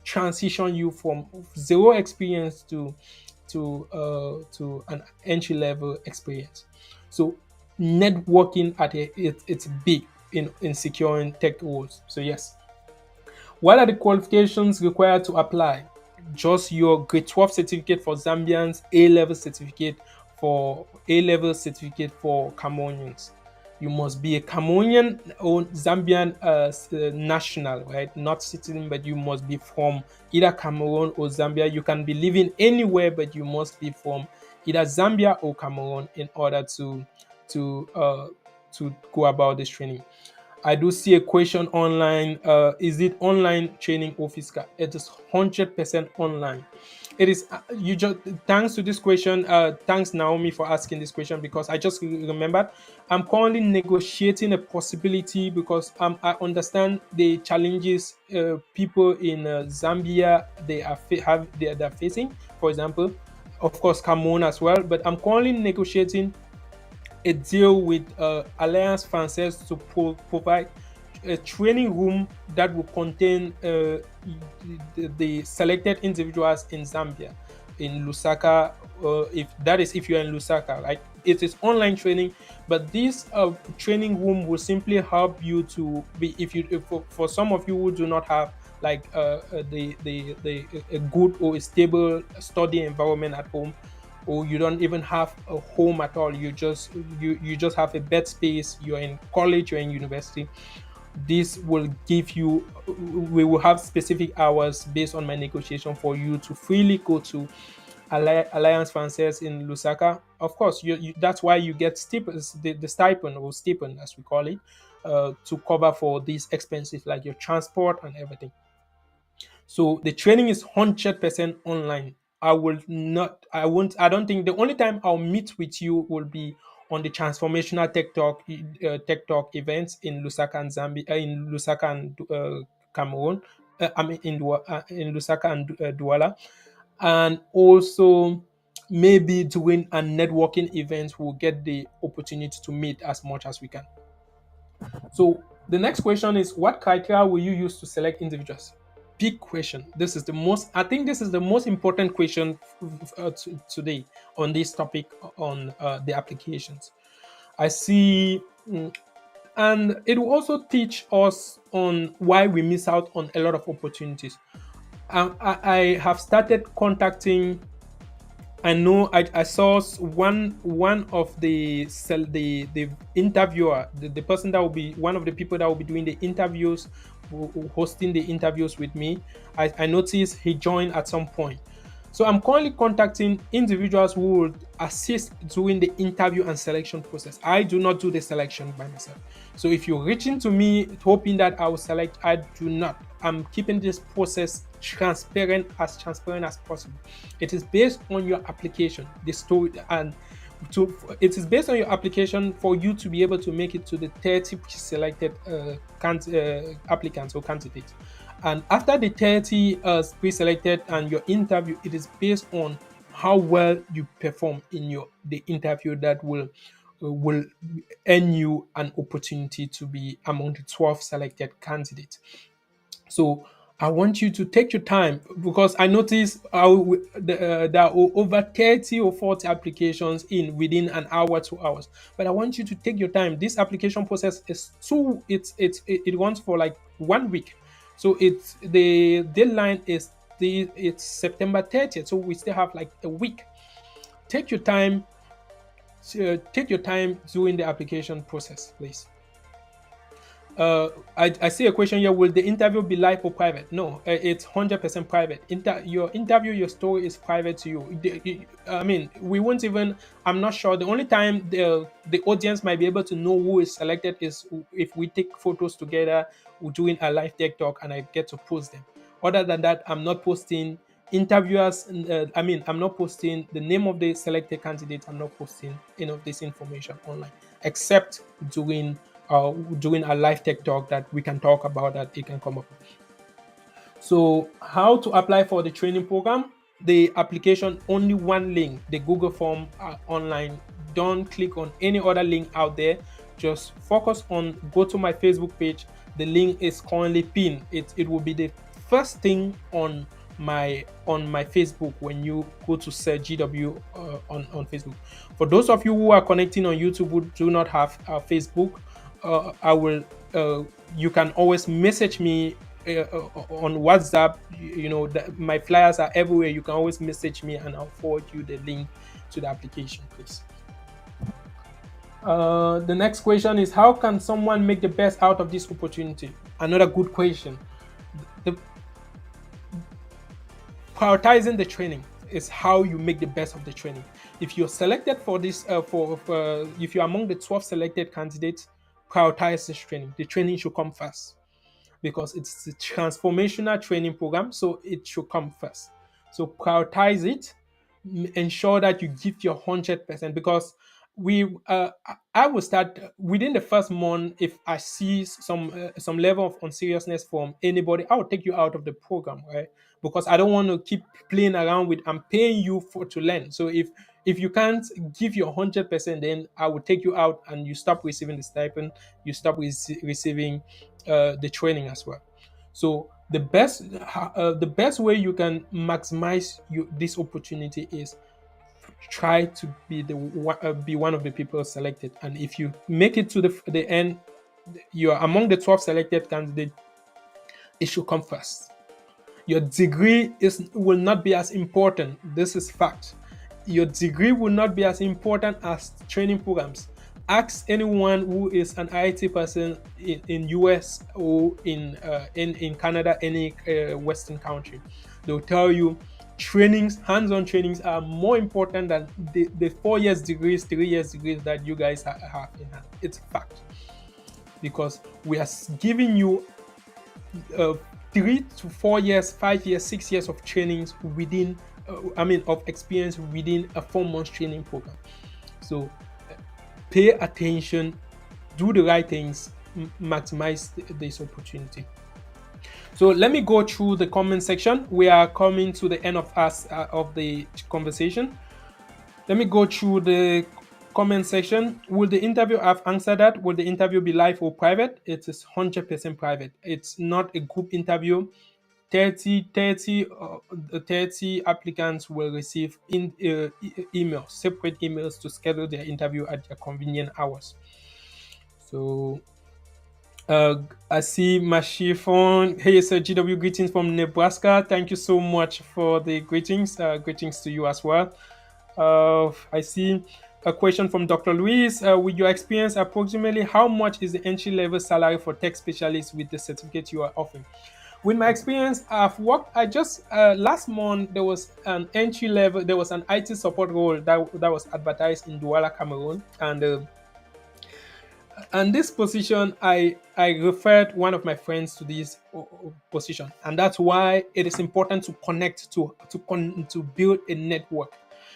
transition you from zero experience to an entry level experience. So networking it's big in securing tech roles. So yes, what are the qualifications required to apply? Just your grade 12 certificate for Zambians, A level certificate for Cameroonians. You must be a Cameroonian or Zambian national, right? Not citizen, but you must be from either Cameroon or Zambia. You can be living anywhere, but you must be from either Zambia or Cameroon in order to uh, to go about this training. I do see a question online. Is it online training or physical? It is 100% online. It is you just thanks to this question. Thanks Naomi for asking this question, because I just remembered I'm currently negotiating a possibility, because I understand the challenges people in Zambia they're facing. For example, of course, Cameroon as well. But I'm currently negotiating a deal with Alliance Française to provide a training room that will contain the selected individuals in Zambia, in Lusaka. If you're in Lusaka, right? It is online training, but this training room will simply help you to be, if for some of you who do not have like the a good or a stable study environment at home, or you don't even have a home at all, you just have a bed space, you're in college, you're in university. This will give you We will have specific hours based on my negotiation for you to freely go to Alliance Française in Lusaka. Of course, that's why you get the stipend, or stipend as we call it, to cover for these expenses like your transport and everything. So the training is 100% online. I don't think the only time I'll meet with you will be on the Transformational Tech Talk events in Lusaka and Zambia, in Lusaka and Cameroon. In Lusaka and Douala, and also maybe during a networking event, we'll get the opportunity to meet as much as we can. So the next question is, what criteria will you use to select individuals? Big question. I think this is the most important question today on this topic on the applications. I see, and it will also teach us on why we miss out on a lot of opportunities. I have started contacting I know I saw one of the interviewer, the person that will be one of the people that will be doing the interviews, hosting the interviews with me. I noticed he joined at some point. So I'm currently contacting individuals who would assist during the interview and selection process. I do not do the selection by myself. So if you're reaching to me hoping that I will select, I do not. I'm keeping this process transparent as possible. It is based on your application, the story, and it is based on your application for you to be able to make it to the 30 selected applicants or candidates. And after the 30 pre-selected and your interview, it is based on how well you perform in the interview that will earn you an opportunity to be among the 12 selected candidates. So I want you to take your time because I noticed there are over 30 or 40 applications in within an hour, 2 hours. But I want you to take your time. This application process is it runs for like 1 week. So it's the deadline is it's September 30th. So we still have like a week. Take your time. Take your time during the application process, please. I see a question here. Will the interview be live or private? No, it's 100% private. Your interview, your story is private to you. I mean, we won't even. I'm not sure. The only time the audience might be able to know who is selected is if we take photos together, we're doing a live tech talk, and I get to post them. Other than that, I'm not posting interviewers. I'm not posting the name of the selected candidate. I'm not posting any of this information online, except doing a live tech talk that we can talk about that it can come up. So how to apply for the training program? The application, only one link, the Google form online. Don't click on any other link out there. Just focus on go to my Facebook page. The link is currently pinned. It will be the first thing on my Facebook when you go to search GW on Facebook. For those of you who are connecting on YouTube who do not have Facebook, I will. You can always message me on WhatsApp. My flyers are everywhere. You can always message me, and I'll forward you the link to the application, please. The next question is, how can someone make the best out of this opportunity? Another good question. The prioritizing the training is how you make the best of the training. If you're selected for this, if you're among the 12 selected candidates, prioritize this training. The training should come first because it's a transformational training program, so it should come first. So prioritize it, ensure that you give your 100% because I will start within the first month. If I see some level of unseriousness from anybody, I will take you out of the program, right? Because I don't want to keep playing around with. I'm paying you for to learn. So if you can't give your 100%, then I will take you out and you stop receiving the stipend. You stop receiving the training as well. So the best way you can maximize this opportunity is try to be one of the people selected. And if you make it to the end, you are among the 12 selected candidates. It should come first. Your degree will not be as important. This is fact. Your degree will not be as important as training programs. Ask anyone who is an IT person in US or in Canada, any Western country. They'll tell you trainings, hands-on trainings are more important than the 4 years degrees, 3 years degrees that you guys have in hand. It's a fact because we are giving you uh, 3 to 4 years, 5 years, 6 years of trainings within, of experience within a 4 month training program. So pay attention, do the right things, maximize this opportunity. So let me go through the comment section. We are coming to the end of the conversation. Let me go through the comment section. Will the interview have answered that? Will the interview be live or private? It is 100% private. It's not a group interview. 30 applicants will receive emails, separate emails to schedule their interview at their convenient hours. So I see Mashifon. Hey, sir, GW, greetings from Nebraska. Thank you so much for the greetings. Greetings to you as well. I see a question from Dr. Luis. With your experience, approximately how much is the entry level salary for tech specialists with the certificate you are offering? With my experience, I've worked. I just last month there was an entry level. There was an IT support role that was advertised in Douala, Cameroon, and this position I referred one of my friends to this position, and that's why it is important to connect to build a network,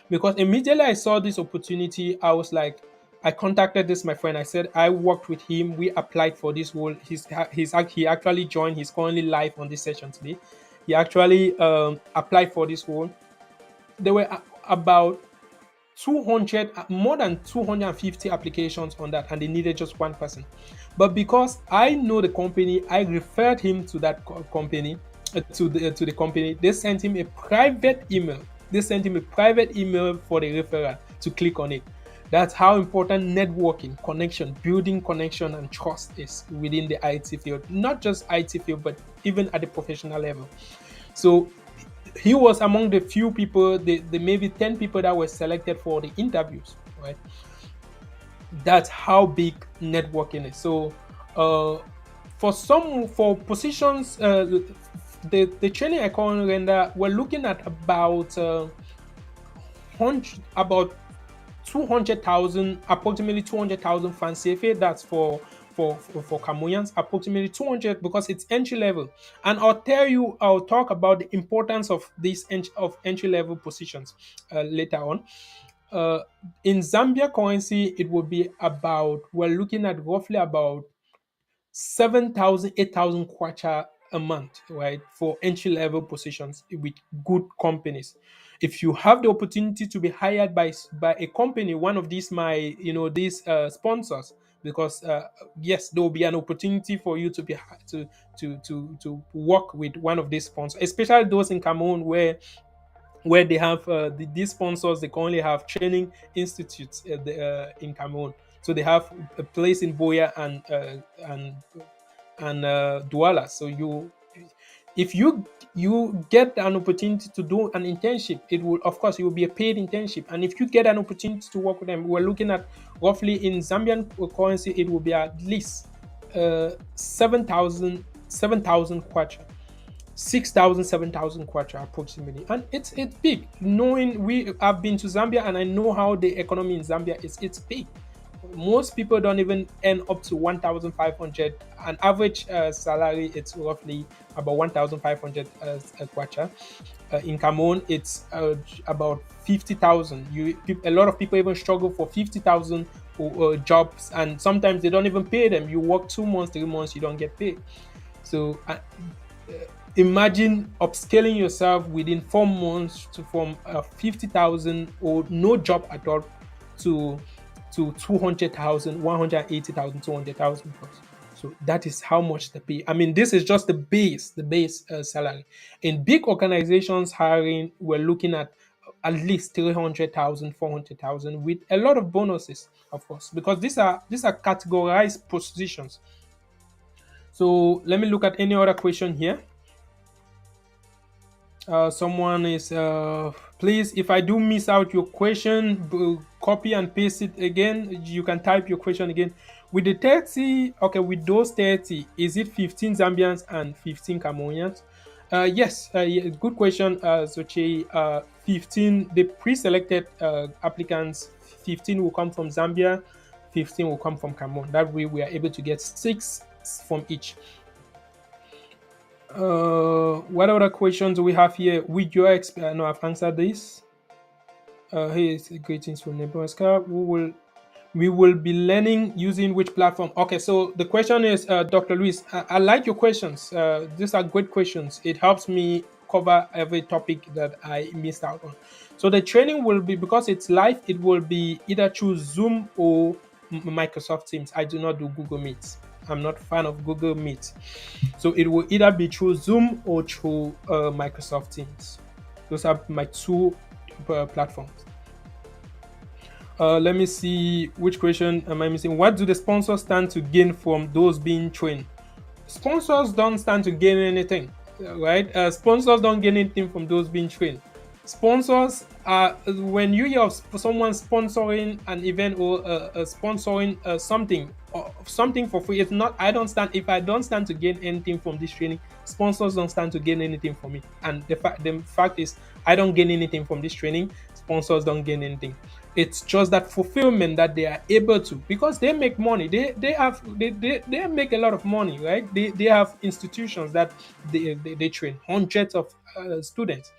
because immediately I saw this opportunity, I was like, I contacted this my friend. I said I worked with him, we applied for this role. He actually joined. He's currently live on this session today. He actually applied for this role. There were about 200, more than 250 applications on that, and they needed just one person. But because I know the company, I referred him to that company, to the company. They sent him a private email. They sent him a private email for the referral to click on it. That's how important networking, connection, building connection and trust is within the IT field. Not just IT field, but even at the professional level. So he was among the few people, the maybe 10 people that were selected for the interviews, right? That's how big networking is. So for positions, the training I currently render, we're looking at about 200,000, approximately 200,000 francs CFA. That's for Cameroonians, approximately 200, because it's entry level. And I'll talk about the importance of these entry level positions later on. In Zambia currency, it will be about, we're looking at roughly about 7,000, 8,000 kwacha a month, right, for entry level positions with good companies. If you have the opportunity to be hired by a company, one of these these sponsors, because yes, there will be an opportunity for you to be to work with one of these sponsors, especially those in Cameroon where they have these sponsors. They currently have training institutes in Cameroon. So they have a place in Boya and Douala. So if you get an opportunity to do an internship, it will, of course, it will be a paid internship. And if you get an opportunity to work with them, we're looking at roughly in Zambian currency, it will be at least 7,000 kwacha. 6,000, 7,000 kwacha approximately. And it's big. Knowing we have been to Zambia and I know how the economy in Zambia is, it's big. Most people don't even earn up to 1,500. An average salary, it's roughly about 1,500 kwacha. In Cameroon, it's about 50,000. A lot of people even struggle for 50,000 jobs, and sometimes they don't even pay them. You work 2 months, 3 months, you don't get paid. So imagine upscaling yourself within 4 months from 50,000 or no job at all to 200,000, 180,000, 200,000 plus. So that is how much they pay. I mean, this is just the base salary. In big organizations hiring, we're looking at least 300,000, 400,000 with a lot of bonuses, of course, because these are categorized positions. So let me look at any other question here. Someone is please, if I do miss out your question, copy and paste it again. You can type your question again. With the 30, okay, with those 30, is it 15 Zambians and 15 Cameroonians? Yes, yeah, good question, Soche. 15, the pre-selected applicants, 15 will come from Zambia, 15 will come from Cameroon. That way we are able to get 6 from each. What other questions do we have here? With your experience, no, I've answered this. Hey, greetings from Nebraska. We will be learning using which platform? Okay, so the question is, Dr. Luis, I like your questions. These are great questions. It helps me cover every topic that I missed out on. So the training will be, because it's live, it will be either through Zoom or Microsoft Teams. I do not do Google Meets. I'm not a fan of Google Meet. So it will either be through Zoom or through Microsoft Teams. Those are my two platforms. Let me see, which question am I missing? What do the sponsors stand to gain from those being trained? Sponsors don't stand to gain anything, right? Sponsors don't gain anything from those being trained. Sponsors when you hear of someone sponsoring an event or sponsoring something or something for free, it's not. I don't stand. If I don't stand to gain anything from this training, sponsors don't stand to gain anything from it. And the fact is, I don't gain anything from this training. Sponsors don't gain anything. It's just that fulfillment that they are able to, because they make money. They make a lot of money, right? They have institutions that they train hundreds of students.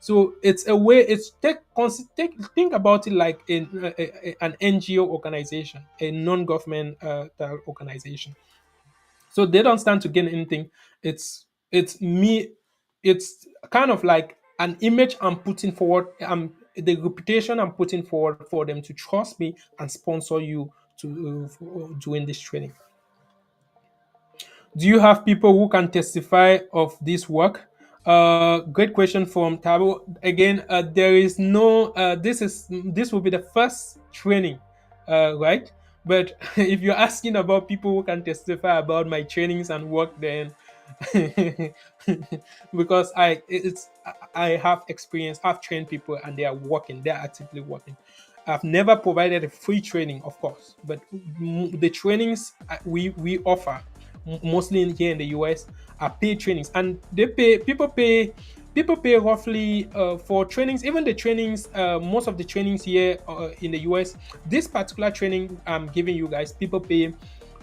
So it's a way. It's think about it like an NGO organization, a non-government organization. So they don't stand to gain anything. It's me. It's kind of like an image I'm putting forward. The reputation I'm putting forward for them to trust me and sponsor you to for doing this training. Do you have people who can testify of this work? Great question from Tabo. Again, there is no. This will be the first training, right? But if you're asking about people who can testify about my trainings and work, then because I have experience, I've trained people and they are working, they are actively working. I've never provided a free training, of course, but the trainings we offer mostly here in the US are paid trainings, and people pay roughly for trainings. Even the trainings, most of the trainings here in the US, this particular training I'm giving you guys, people pay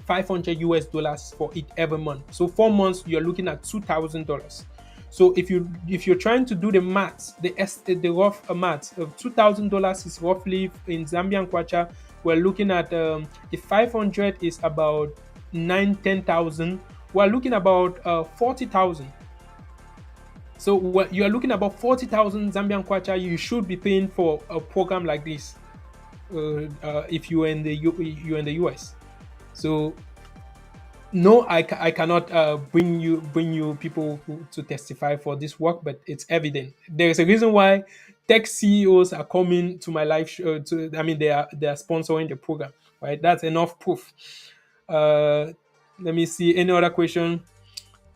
$500 for it every month. So 4 months, you're looking at $2,000. So if you're trying to do the maths, the rough maths of $2,000 is roughly in Zambian kwacha. We're looking at if 500 is about 9-10,000. We're looking about 40,000. So you are looking about 40,000 Zambian kwacha. You should be paying for a program like this if you're in you're in the US. So no, I cannot bring you people to testify for this work, but it's evident. There is a reason why tech CEOs are coming to my live show. They are sponsoring the program, right? That's enough proof. Uh, Let me see any other question.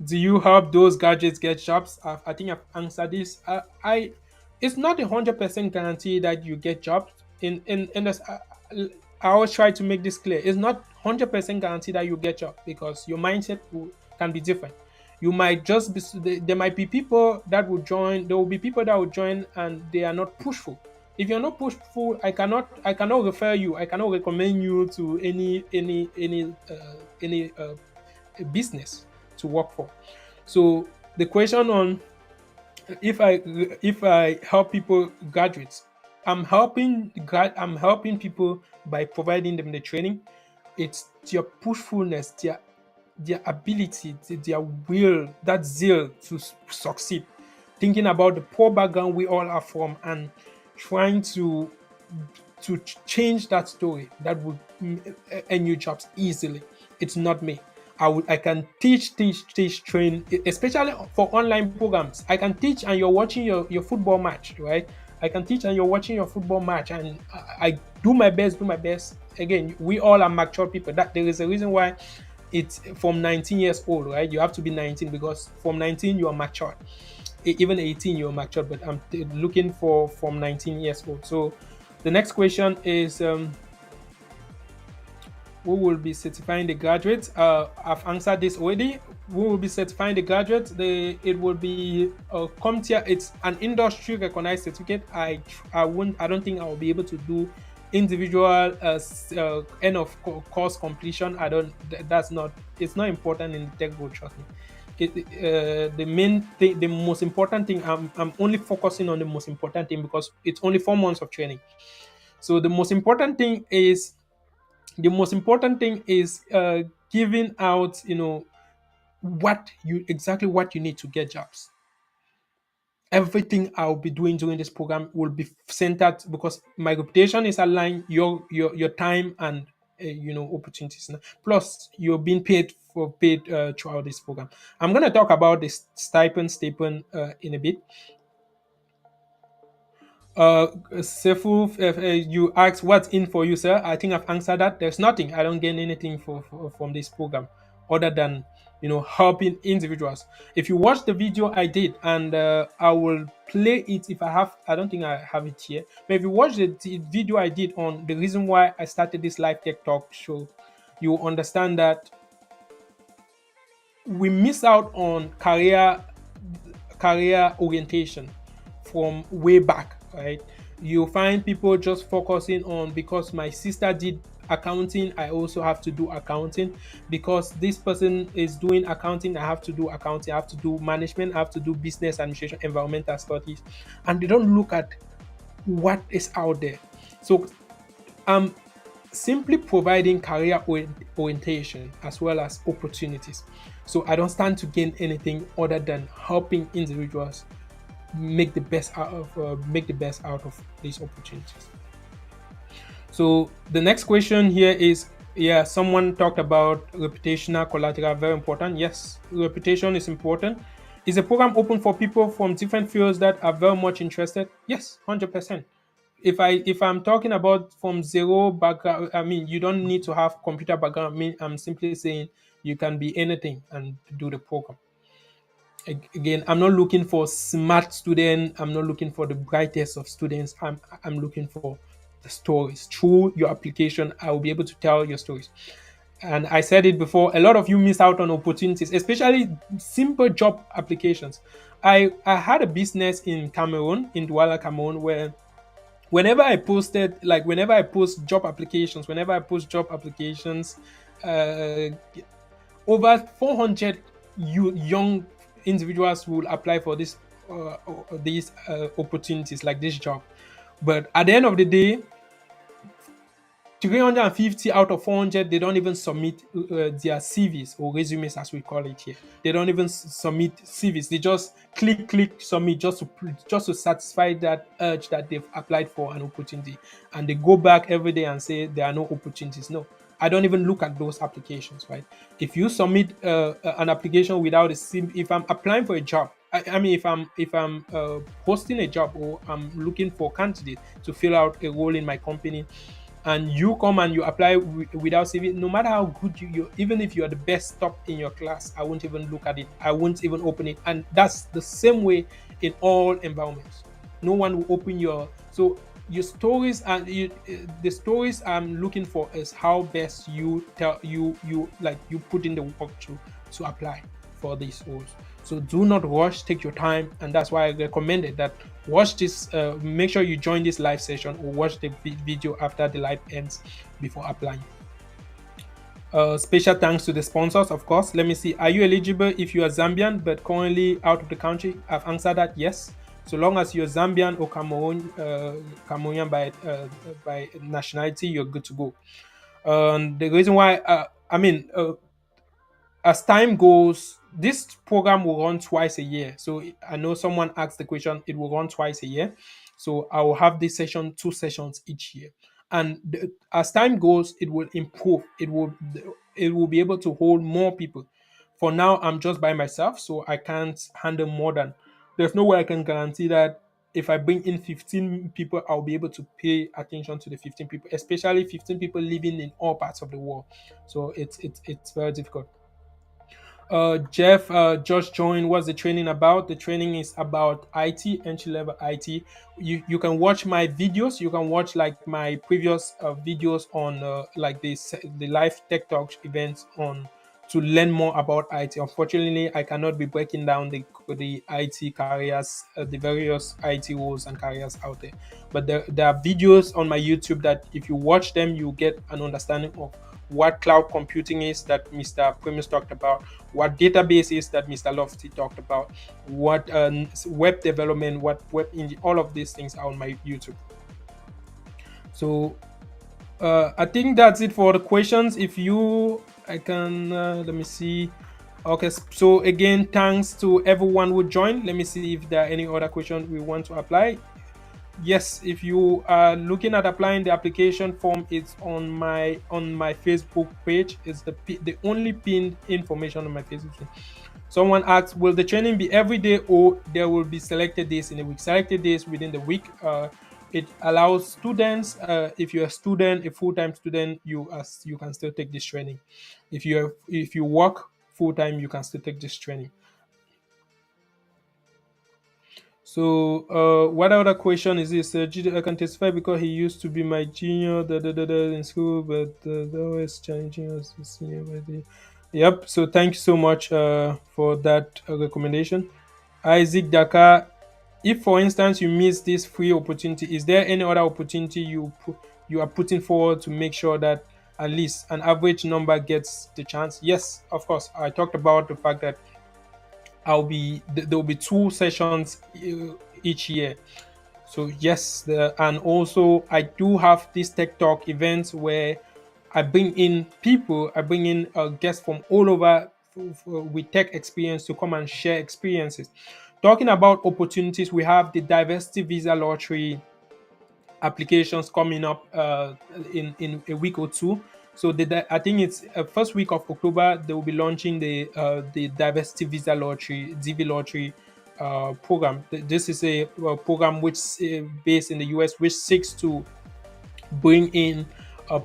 Do you help those gadgets get jobs? I think I've answered this. It's not 100% guarantee that you get jobs. I always try to make this clear. It's not 100% guarantee that you get job, because your mindset can be different. You might just be there might be people that will join. There will be people that will join and they are not pushful. If you're not pushful, I cannot refer you. I cannot recommend you to any business to work for. So the question on if I help people graduates, I'm helping people by providing them the training. It's their pushfulness, their ability, their will, that zeal to succeed. Thinking about the poor background we all are from and trying to change that story that would earn you jobs easily. It's not me. I can teach, train, especially for online programs. I can teach and you're watching your football match, right? I can teach and you're watching your football match, and I do my best. Again, we all are mature people. That there is a reason why it's from 19 years old, right? You have to be 19 because from 19 you are mature. Even 18 you're mature, but I'm looking for from 19 years old. So the next question is who will be certifying the graduates? I've answered this already. Who will be certifying the graduates? It will be CompTIA. It's an industry recognized certificate. I don't think I will be able to do individual end of course completion. I don't. That's not. It's not important in the tech world. Trust me. The main thing, the most important thing. I'm only focusing on the most important thing because it's only 4 months of training. So the most important thing is giving out, what you need to get jobs. Everything I'll be doing during this program will be centered because my reputation is aligned, your time and opportunities. Plus, you're being paid throughout this program. I'm gonna talk about this stipend in a bit. Uh, Sefu, you asked what's in for you, sir. I think I've answered that. There's nothing. I don't gain anything from this program other than helping individuals. If you watch the video I did, and I will play it if I have. I don't think I have it here. But if you watch the video I did on the reason why I started this live tech talk show, you will understand that we miss out on career orientation from way back, right? You find people just focusing on, because my sister did accounting, I also have to do accounting. Because this person is doing accounting, I have to do accounting. I have to do management, I have to do business administration, environmental studies, and they don't look at what is out there. So I'm simply providing career orientation as well as opportunities. So I don't stand to gain anything other than helping individuals make the best out of these opportunities. So the next question here is, yeah, someone talked about reputational collateral, very important. Yes, reputation is important. Is a program open for people from different fields that are very much interested? Yes, 100%. If I'm talking about from zero background, I mean, you don't need to have computer background. I mean, I'm simply saying you can be anything and do the program. Again, I'm not looking for smart student. I'm not looking for the brightest of students. I'm looking for the stories. Through your application, I will be able to tell your stories. And I said it before, a lot of you miss out on opportunities, especially simple job applications. I had a business in Cameroon, in Douala, Cameroon, where whenever I post job applications, uh, over 400 young individuals will apply for these opportunities, like this job. But at the end of the day, 350 out of 400, they don't even submit their CVs or resumes, as we call it here. They don't even submit CVs. They just click submit, just to satisfy that urge that they've applied for an opportunity, and they go back every day and say there are no opportunities. No, I don't even look at those applications, right? If you submit an application without a CV, if I'm applying for a job, I mean, if I'm posting a job, or I'm looking for candidates to fill out a role in my company, and you come and you apply without CV, no matter how good even if you're the best top in your class, I won't even look at it. I won't even open it. And that's the same way in all environments. No one will open your stories, and the stories I'm looking for is how best you tell you put in the work to apply for these roles. So do not rush, take your time, and that's why I recommended that watch this. Make sure you join this live session or watch the video after the live ends before applying. Special thanks to the sponsors, of course. Let me see. Are you eligible if you are Zambian but currently out of the country? I've answered that yes. So long as you're Zambian or Cameroonian by nationality, you're good to go. The reason why, as time goes, this program will run twice a year. So I know someone asked the question, it will run twice a year. So I will have this session, two sessions each year. And as time goes, it will improve. It will be able to hold more people. For now, I'm just by myself, so I can't handle more than. There's no way I can guarantee that if I bring in 15 people, I'll be able to pay attention to the 15 people, especially 15 people living in all parts of the world. So it's very difficult. Jeff just joined. What's the training about? The training is about IT, entry level IT. You can watch my videos. You can watch like my previous videos on like the live tech talk events on to learn more about IT. Unfortunately, I cannot be breaking down the IT careers, the various IT roles and careers out there. But there are videos on my YouTube that if you watch them, you get an understanding of what cloud computing is that Mr. Primus talked about, what database is that Mr. Lofty talked about, what web development, what web engine, all of these things are on my YouTube. So I think that's it for the questions. If you, I can, let me see. Okay, so again, thanks to everyone who joined. Let me see if there are any other questions we want to apply. Yes, if you are looking at applying the application form, it's on my Facebook page. It's the only pinned information on my Facebook page. Someone asked, will the training be every day or there will be selected days in a week? Selected days within the week. It allows students, if you're a student, a full-time student, you can still take this training. If you work full-time, you can still take this training. So, what other question is this? I can testify because he used to be my junior in school, but always challenging us to senior. Yep. So, thank you so much for that recommendation. Isaac Dakar, if for instance you miss this free opportunity, is there any other opportunity you are putting forward to make sure that at least an average number gets the chance? Yes, of course. I talked about the fact that there will be two sessions each year. So yes, and also I do have these tech talk events where I bring in guests from all over with tech experience to come and share experiences. Talking about opportunities, we have the diversity visa lottery applications coming up in a week or two. So I think it's first week of October they will be launching the diversity visa lottery DV lottery program. This is a program which based in the US, which seeks to bring in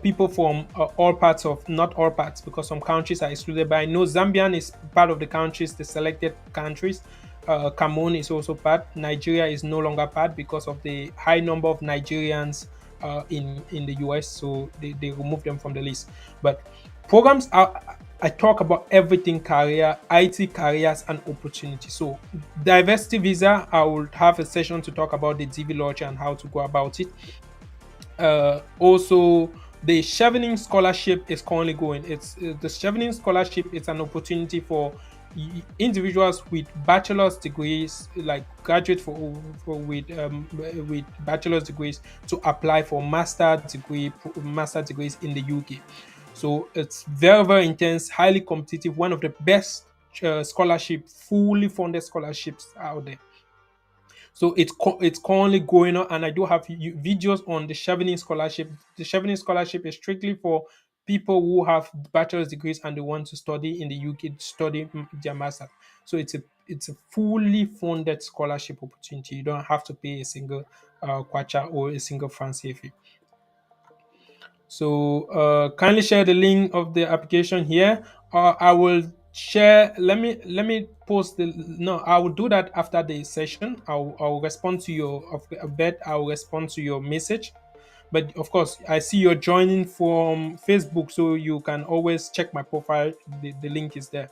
people from all parts of not all parts because some countries are excluded. But I know Zambian is part of the countries, the selected countries. Cameroon is also part. Nigeria is no longer part because of the high number of Nigerians in the US, so they removed them from the list. But programs are. I talk about everything career, IT careers and opportunity. So diversity visa, I will have a session to talk about the DV launch and how to go about it. Also, the Chevening scholarship is currently going. It's the Chevening scholarship. It's an opportunity for individuals with bachelor's degrees, like graduate with bachelor's degrees, to apply for master degrees in the UK. So it's very intense, highly competitive. One of the best fully funded scholarships out there. So it's currently going on, and I do have videos on the Chevening scholarship. The Chevening scholarship is strictly for people who have bachelor's degrees and they want to study in the UK, study their master. So it's a fully funded scholarship opportunity. You don't have to pay a single kwacha or a single fancy fee. So kindly share the link of the application here. I will share. Let me post the. No, I will do that after the session. I'll respond to your. I bet I'll respond to your message. But of course, I see you're joining from Facebook, so you can always check my profile. The link is there.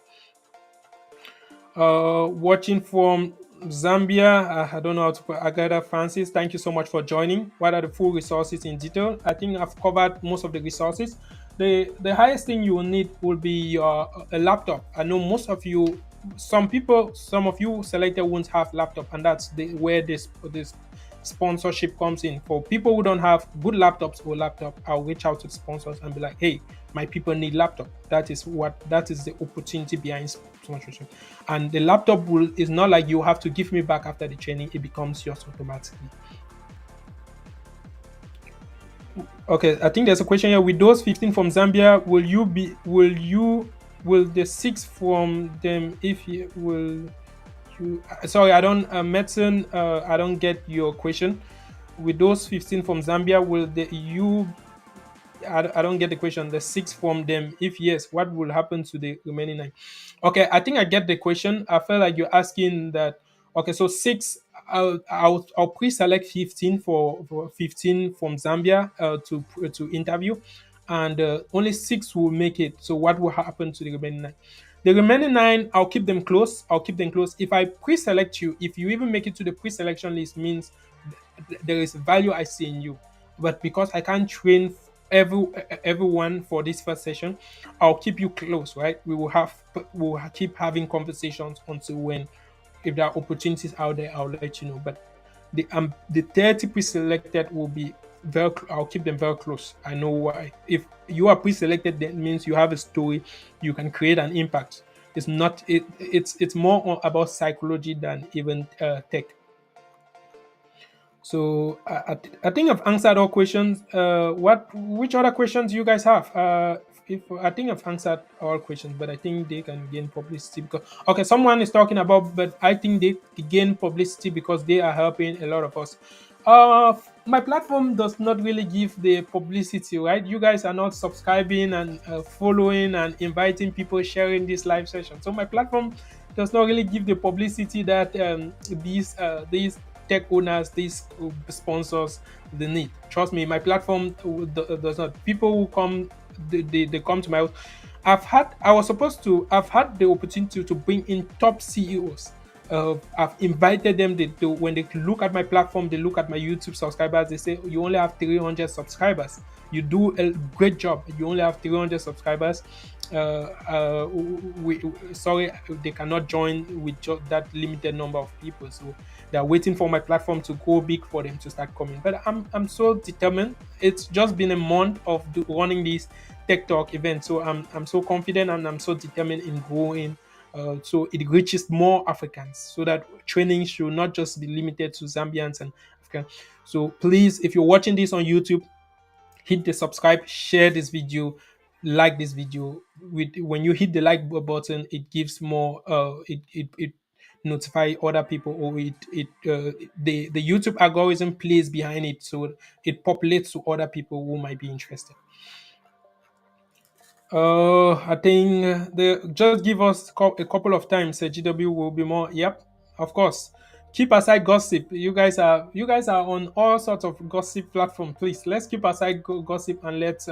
Watching from Zambia. I don't know how to put Agada Francis. Thank you so much for joining. What are the full resources in detail? I think I've covered most of the resources. The highest thing you will need will be your a laptop. I know most of you, some of you selected won't have laptop, and that's where this sponsorship comes in. For people who don't have good laptops or laptop, I'll reach out to the sponsors and be like, hey, my people need laptop. That is the opportunity behind sponsorship. And the laptop is not like you have to give me back after the training, it becomes yours automatically. Okay, I think there's a question here. With those 15 from Zambia, will the six from them, if you will you sorry, I don't medicine I don't get your question. With those 15 from Zambia, will the you I don't get the question. The six from them, if yes, what will happen to the remaining nine? Okay, I think I get the question. I feel like you're asking that. Okay, so six. I'll pre-select 15 for 15 from Zambia to interview, and only six will make it. So what will happen to the remaining nine? The remaining nine, I'll keep them close. I'll keep them close. If I pre-select you, if you even make it to the pre-selection list, means there is value I see in you. But because I can't train everyone for this first session, I'll keep you close, right? We'll keep having conversations until when, if there are opportunities out there, I'll let you know. But the 30 pre-selected will be I'll keep them very close. I know why. If you are pre-selected, that means you have a story, you can create an impact. It's not it's more about psychology than even tech. So I think I've answered all questions. Which other questions do you guys have? If I think I've answered all questions, but I think they can gain publicity because okay, someone is talking about, but I think they gain publicity because they are helping a lot of us. My platform does not really give the publicity, right? You guys are not subscribing and following and inviting people sharing this live session. So my platform does not really give the publicity that these tech owners, these sponsors, they need. Trust me, my platform does not. People who come, they come to my house. I was supposed to. I've had the opportunity to bring in top CEOs. I've invited them. When they look at my platform, they look at my YouTube subscribers. They say, "You only have 300 subscribers. You do a great job. You only have 300 subscribers. Sorry, they cannot join with just that limited number of people. So they're waiting for my platform to go big for them to start coming. But I'm so determined. It's just been a month of running this tech talk event, so I'm so confident and I'm so determined in growing. So it reaches more Africans, so that training should not just be limited to Zambians and Africans. So please, if you're watching this on YouTube, hit the subscribe, share this video, like this video. When you hit the like button, it gives more. It notify other people, or the YouTube algorithm plays behind it, so it populates to other people who might be interested. I think they just give us a couple of times. GW will be more. Yep, of course. Keep aside gossip. You guys are on all sorts of gossip platform. Please, let's keep aside gossip, and let's.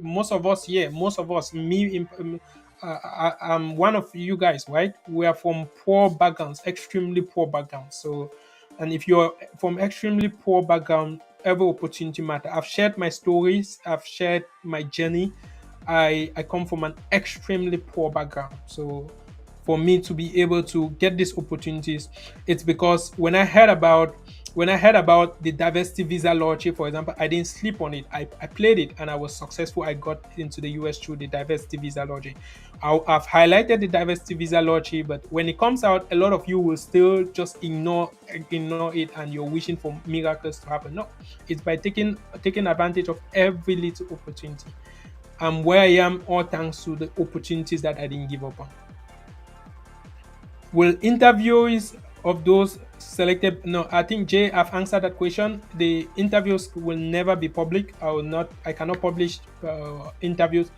Most of us here, most of us, I'm one of you guys, right? We are from poor backgrounds, extremely poor backgrounds. So, and if you're from extremely poor background, every opportunity matter. I've shared my stories. I've shared my journey. I come from an extremely poor background. So for me to be able to get these opportunities, it's because when I heard about the diversity visa lottery, for example, I didn't sleep on it. I played it and I was successful. I got into the US through the diversity visa lottery. I've highlighted the diversity visa lottery, but when it comes out, a lot of you will still just ignore it, and you're wishing for miracles to happen. No, it's by taking advantage of every little opportunity. I'm where I am all thanks to the opportunities that I didn't give up on. Will interviews of those selected? No, I think Jay, I've answered that question. The interviews will never be public. I cannot publish interviews.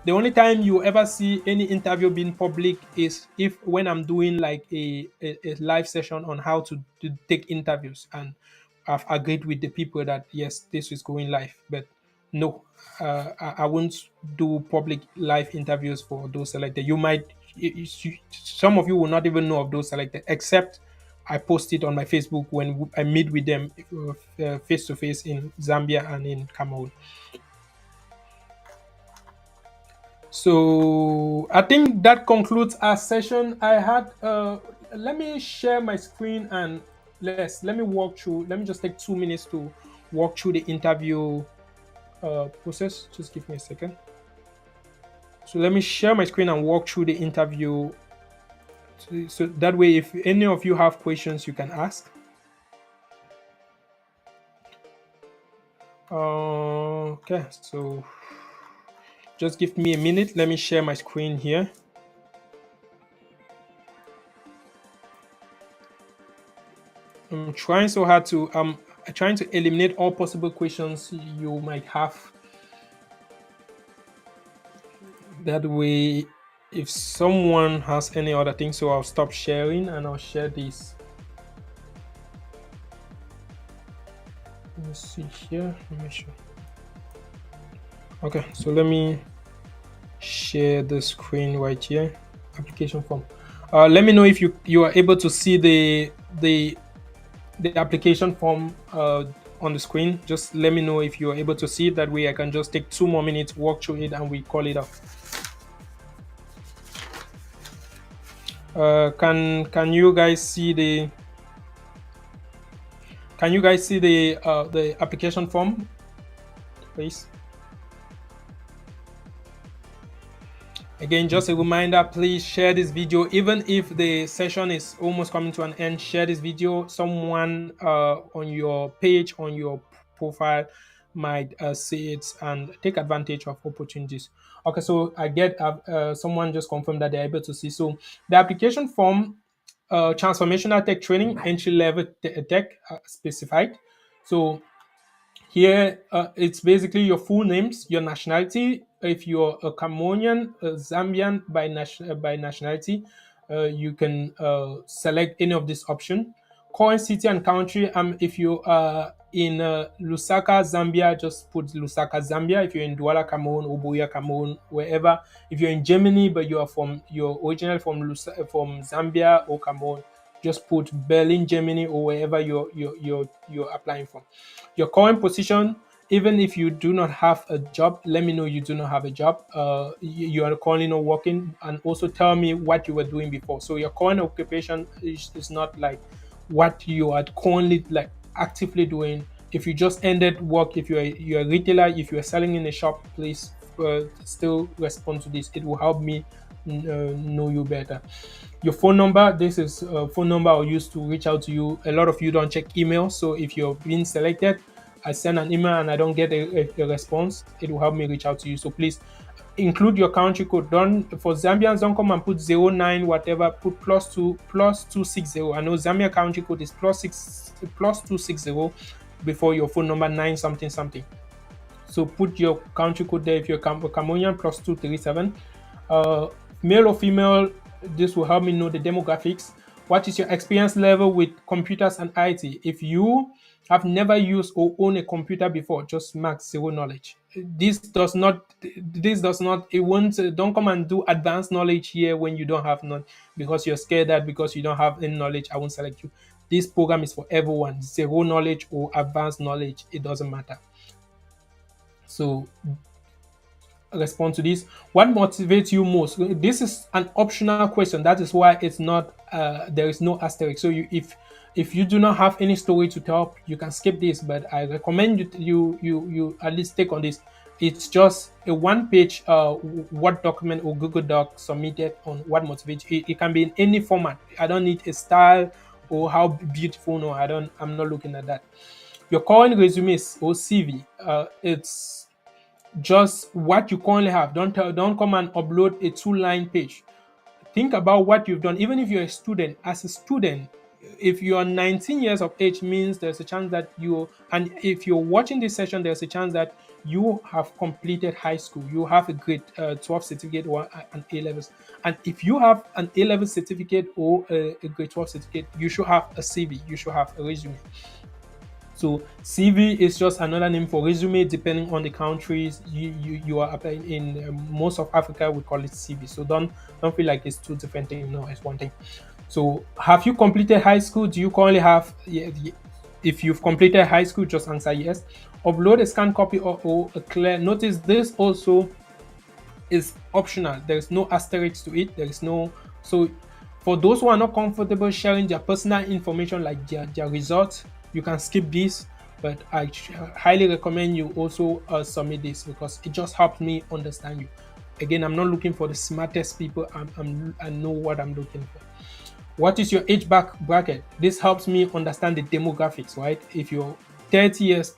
The only time you ever see any interview being public is if when I'm doing like a live session on how to take interviews, and I've agreed with the people that yes, this is going live. But no, I won't do public live interviews for those selected. Some of you will not even know of those selected, except I post it on my Facebook when I meet with them face to face in Zambia and in Cameroon. So I think that concludes our session. Let me share my screen and let me walk through. Let me just take 2 minutes to walk through the interview process. Just give me a second. So let me share my screen and walk through the interview. So that way, if any of you have questions, you can ask. Okay, so just give me a minute. Let me share my screen here. I'm trying so hard to trying to eliminate all possible questions you might have. That way, if someone has any other thing, so I'll stop sharing and I'll share this. Let me see here. Let me show. Okay, so let me share the screen right here. Application form. Let me know if you are able to see the application form on the screen. Just let me know if you are able to see it. That way I can just take 2 more minutes, walk through it, and we call it off. Can you guys see the the application form, please? Again, just a reminder, please share this video. Even if the session is almost coming to an end, share this video. Someone on your page, on your profile might see it and take advantage of opportunities. Okay, so I get someone just confirmed that they're able to see. So the application form, transformational tech training, entry level tech specified. So here, it's basically your full names, your nationality. If you're a Cameroonian, a Zambian by nationality, you can select any of this option. Current city and country. If you are in Lusaka, Zambia, just put Lusaka, Zambia. If you're in Douala, Cameroon, Obuya, Cameroon, wherever. If you're in Germany, but you're originally from from Zambia or Cameroon, just put Berlin, Germany, or wherever you're applying from. Your current position, even if you do not have a job, let me know you do not have a job. You are currently not working, and also tell me what you were doing before. So your current occupation is not like what you are currently like actively doing. If you just ended work, if you're a retailer, if you're selling in a shop, please still respond to this. It will help me know you better. Your phone number, this is a phone number I'll use to reach out to you. A lot of you don't check email, so if you're being selected, I send an email and I don't get a response, it will help me reach out to you. So please include your country code. Don't, for Zambians, don't come and put 09 whatever, put plus 260. I know Zambia country code is plus 260 before your phone number 9 something something. So put your country code there. If you're Cameroonian, plus 237. Uh, Male or female, this will help me know the demographics. What is your experience level with computers and IT? If you have never used or own a computer before, just mark zero knowledge. It won't, don't come and do advanced knowledge here when you don't have none, because you're scared that because you don't have any knowledge, I won't select you. This program is for everyone, zero knowledge or advanced knowledge, it doesn't matter. So respond to this. What motivates you most? This is an optional question. That is why it's not. There is no asterisk. So if you do not have any story to tell, you can skip this. But I recommend you at least take on this. It's just a one-page Word document or Google Doc submitted on what motivates you. It can be in any format. I don't need a style or how beautiful. No, I don't. I'm not looking at that. Your current resumes or CV. It's just what you currently have. Don't come and upload a two-line page. Think about what you've done. Even if you're a student, as a student, if you are 19 years of age, means there's a chance that and if you're watching this session, there's a chance that you have completed high school. You have a grade 12 certificate or an A levels. And if you have an A level certificate or a grade 12 certificate, you should have a CV. You should have a resume. So CV is just another name for resume, depending on the countries you are applying in. Most of Africa, we call it CV. So don't feel like it's two different things. No, it's one thing. So have you completed high school? Do you currently have? If you've completed high school, just answer yes. Upload a scanned copy or a clear. Notice this also is optional. There is no asterisk to it. There is no. So for those who are not comfortable sharing their personal information like their results, you can skip this. But I highly recommend you also submit this, because it just helps me understand you. Again, I'm not looking for the smartest people. I know what I'm looking for. What is your age bracket? This helps me understand the demographics, right? If you're 30 years,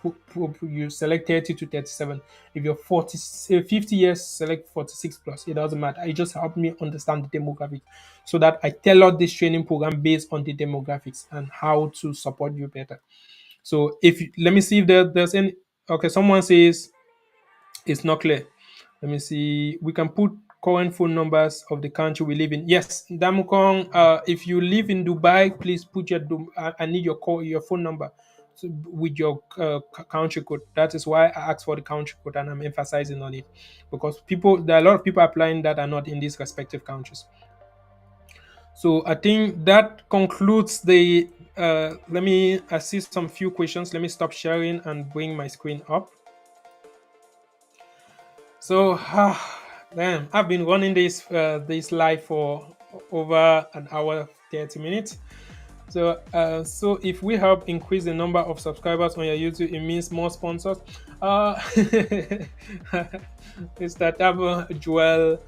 you select 30 to 37. If you're 50 years, select 46 plus. It doesn't matter. It just helps me understand the demographics, so that I tailor this training program based on the demographics and how to support you better. So let me see if there's any. Okay, someone says it's not clear. Let me see. We can put current phone numbers of the country we live in. Yes, Damukong. If you live in Dubai, please put I need your phone number with your country code. That is why I asked for the country code, and I'm emphasizing on it, because there are a lot of people applying that are not in these respective countries. So I think that concludes the. Let me assist some few questions. Let me stop sharing and bring my screen up. So, damn, I've been running this live for over an hour 30 minutes. So if we help increase the number of subscribers on your YouTube, it means more sponsors. Mr. Tabo Joel,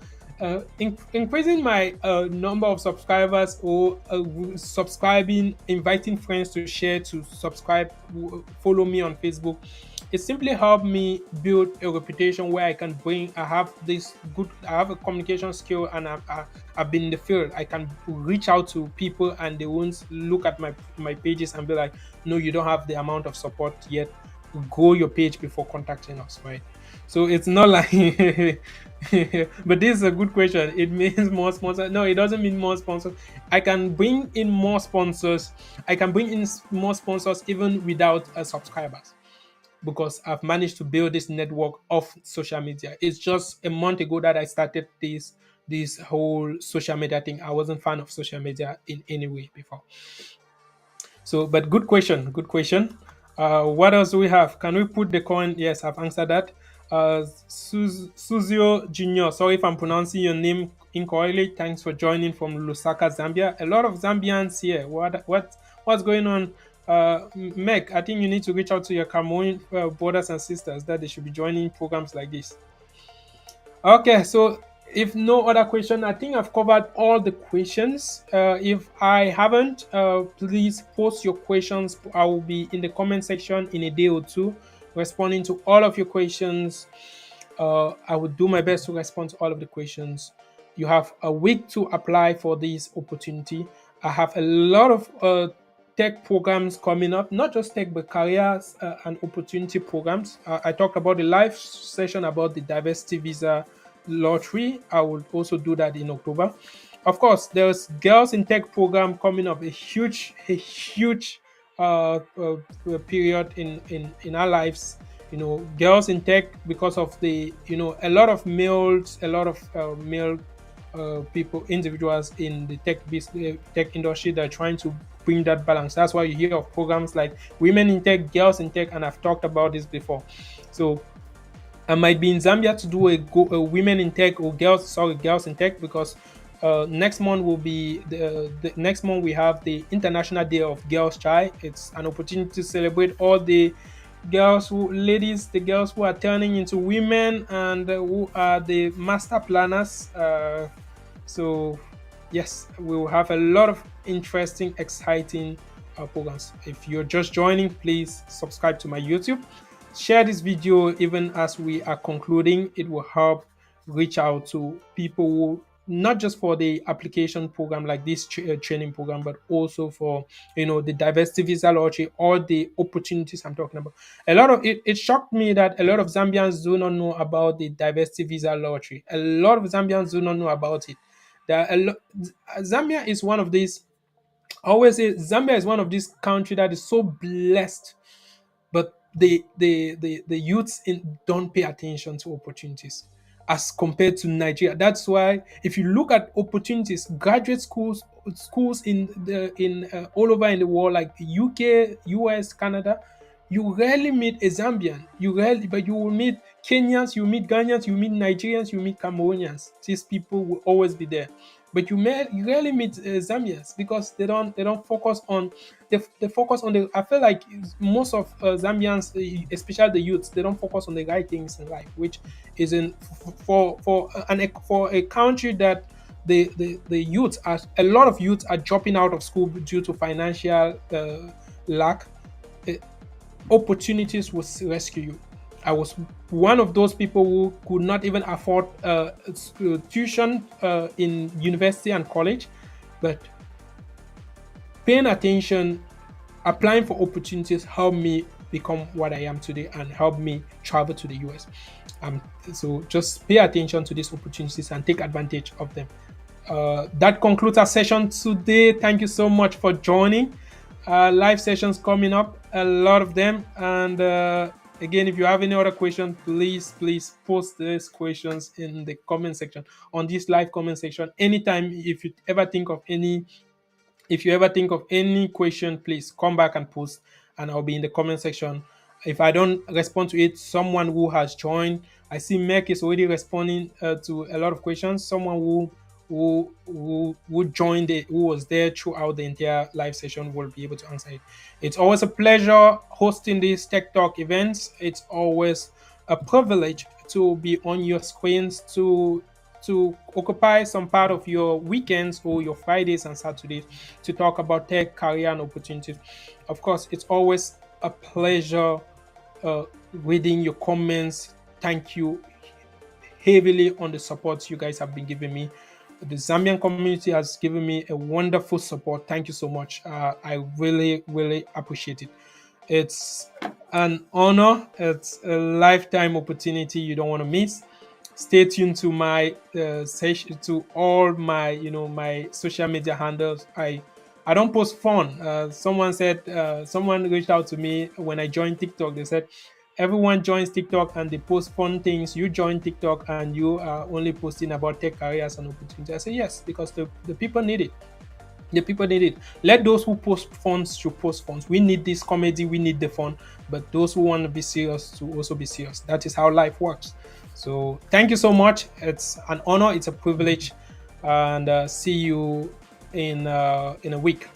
increasing my number of subscribers, or subscribing, inviting friends to share, to subscribe, follow me on Facebook. It simply helped me build a reputation where I have a communication skill, and I've been in the field. I can reach out to people and they won't look at my pages and be like, no, you don't have the amount of support yet. grow your page before contacting us, right? So it's not like, but this is a good question. It means more sponsors. No, it doesn't mean more sponsors. I can bring in more sponsors. I can bring in more sponsors even without subscribers, because I've managed to build this network of social media. It's just a month ago that I started this whole social media thing. I wasn't fan of social media in any way before. So, but good question. Good question. What else do we have? Can we put the coin? Yes, I've answered that. Suzio Junior. Sorry if I'm pronouncing your name incorrectly. Thanks for joining from Lusaka, Zambia. A lot of Zambians here. What's going on? Meg, I think you need to reach out to your Cameroon brothers and sisters that they should be joining programs like this. Okay, so if no other question, I think I've covered all the questions. If I haven't, please post your questions. I will be in the comment section in a day or two, responding to all of your questions. I will do my best to respond to all of the questions. You have a week to apply for this opportunity. I have a lot of tech programs coming up, not just tech, but careers and opportunity programs. I talked about the live session about the diversity visa lottery. I will also do that in October. Of course, there's Girls in Tech program coming up, a huge period in our lives. Girls in tech, because of the a lot of males, a lot of male people, individuals in the tech industry that are trying to bring that balance. That's why you hear of programs like Women in Tech, Girls in Tech, and I've talked about this before. So I might be in Zambia to do a Women in Tech or Girls in Tech, because next month will be the next month we have the International Day of Girls Child. It's an opportunity to celebrate all the the girls who are turning into women, and who are the master planners. So yes, we will have a lot of interesting, exciting programs. If you're just joining, please subscribe to my YouTube. Share this video even as we are concluding. It will help reach out to people who, not just for the application program like this training program, but also for the diversity visa lottery, all the opportunities I'm talking about. A lot of it shocked me that a lot of Zambians do not know about the diversity visa lottery. A lot of Zambians do not know about it. There are Zambia is one of these. I always say Zambia is one of these country that is so blessed, but the youths don't pay attention to opportunities as compared to Nigeria. That's why if you look at opportunities, graduate schools in all over in the world, like UK, US, Canada, you rarely meet a Zambian. You rarely, but you will meet Kenyans, you meet Ghanaians, you meet Nigerians, you meet Cameroonians. These people will always be there. But you rarely meet Zambians, because they don't focus on they focus on the. I feel like most of Zambians, especially the youths, they don't focus on the right things in life, which is in for a country that the youths are a lot of youths are dropping out of school due to financial lack. uh, Opportunities will rescue you. I was one of those people who could not even afford tuition in university and college, but paying attention, applying for opportunities helped me become what I am today and helped me travel to the US. So just pay attention to these opportunities and take advantage of them. That concludes our session today. Thank you so much for joining. Live sessions coming up, a lot of them. And again, if you have any other questions, please post these questions in the comment section, on this live comment section. Anytime, if you ever think of any question, please come back and post, and I'll be in the comment section. If I don't respond to it, someone who has joined, I see Meg is already responding to a lot of questions. Someone who joined it, who was there throughout the entire live session, will be able to answer it. It's always a pleasure hosting these Tech Talk events. It's always a privilege to be on your screens, to occupy some part of your weekends or your Fridays and Saturdays to talk about tech, career, and opportunities. Of course, it's always a pleasure reading your comments. Thank you heavily on the support you guys have been giving me. The Zambian community has given me a wonderful support. Thank you so much. I really, really appreciate it. It's an honor. It's a lifetime opportunity you don't want to miss. Stay tuned to my session, to all my my social media handles. I don't post fun. Someone reached out to me when I joined TikTok. They said everyone joins TikTok and they post fun things. You join TikTok and you are only posting about tech careers and opportunities. I say yes, because the people need it. The people need it. Let those who post funds should post funds. We need this comedy, we need the fun, but those who want to be serious to also be serious. That is how life works. So thank you so much. It's an honor, it's a privilege, and see you in a week.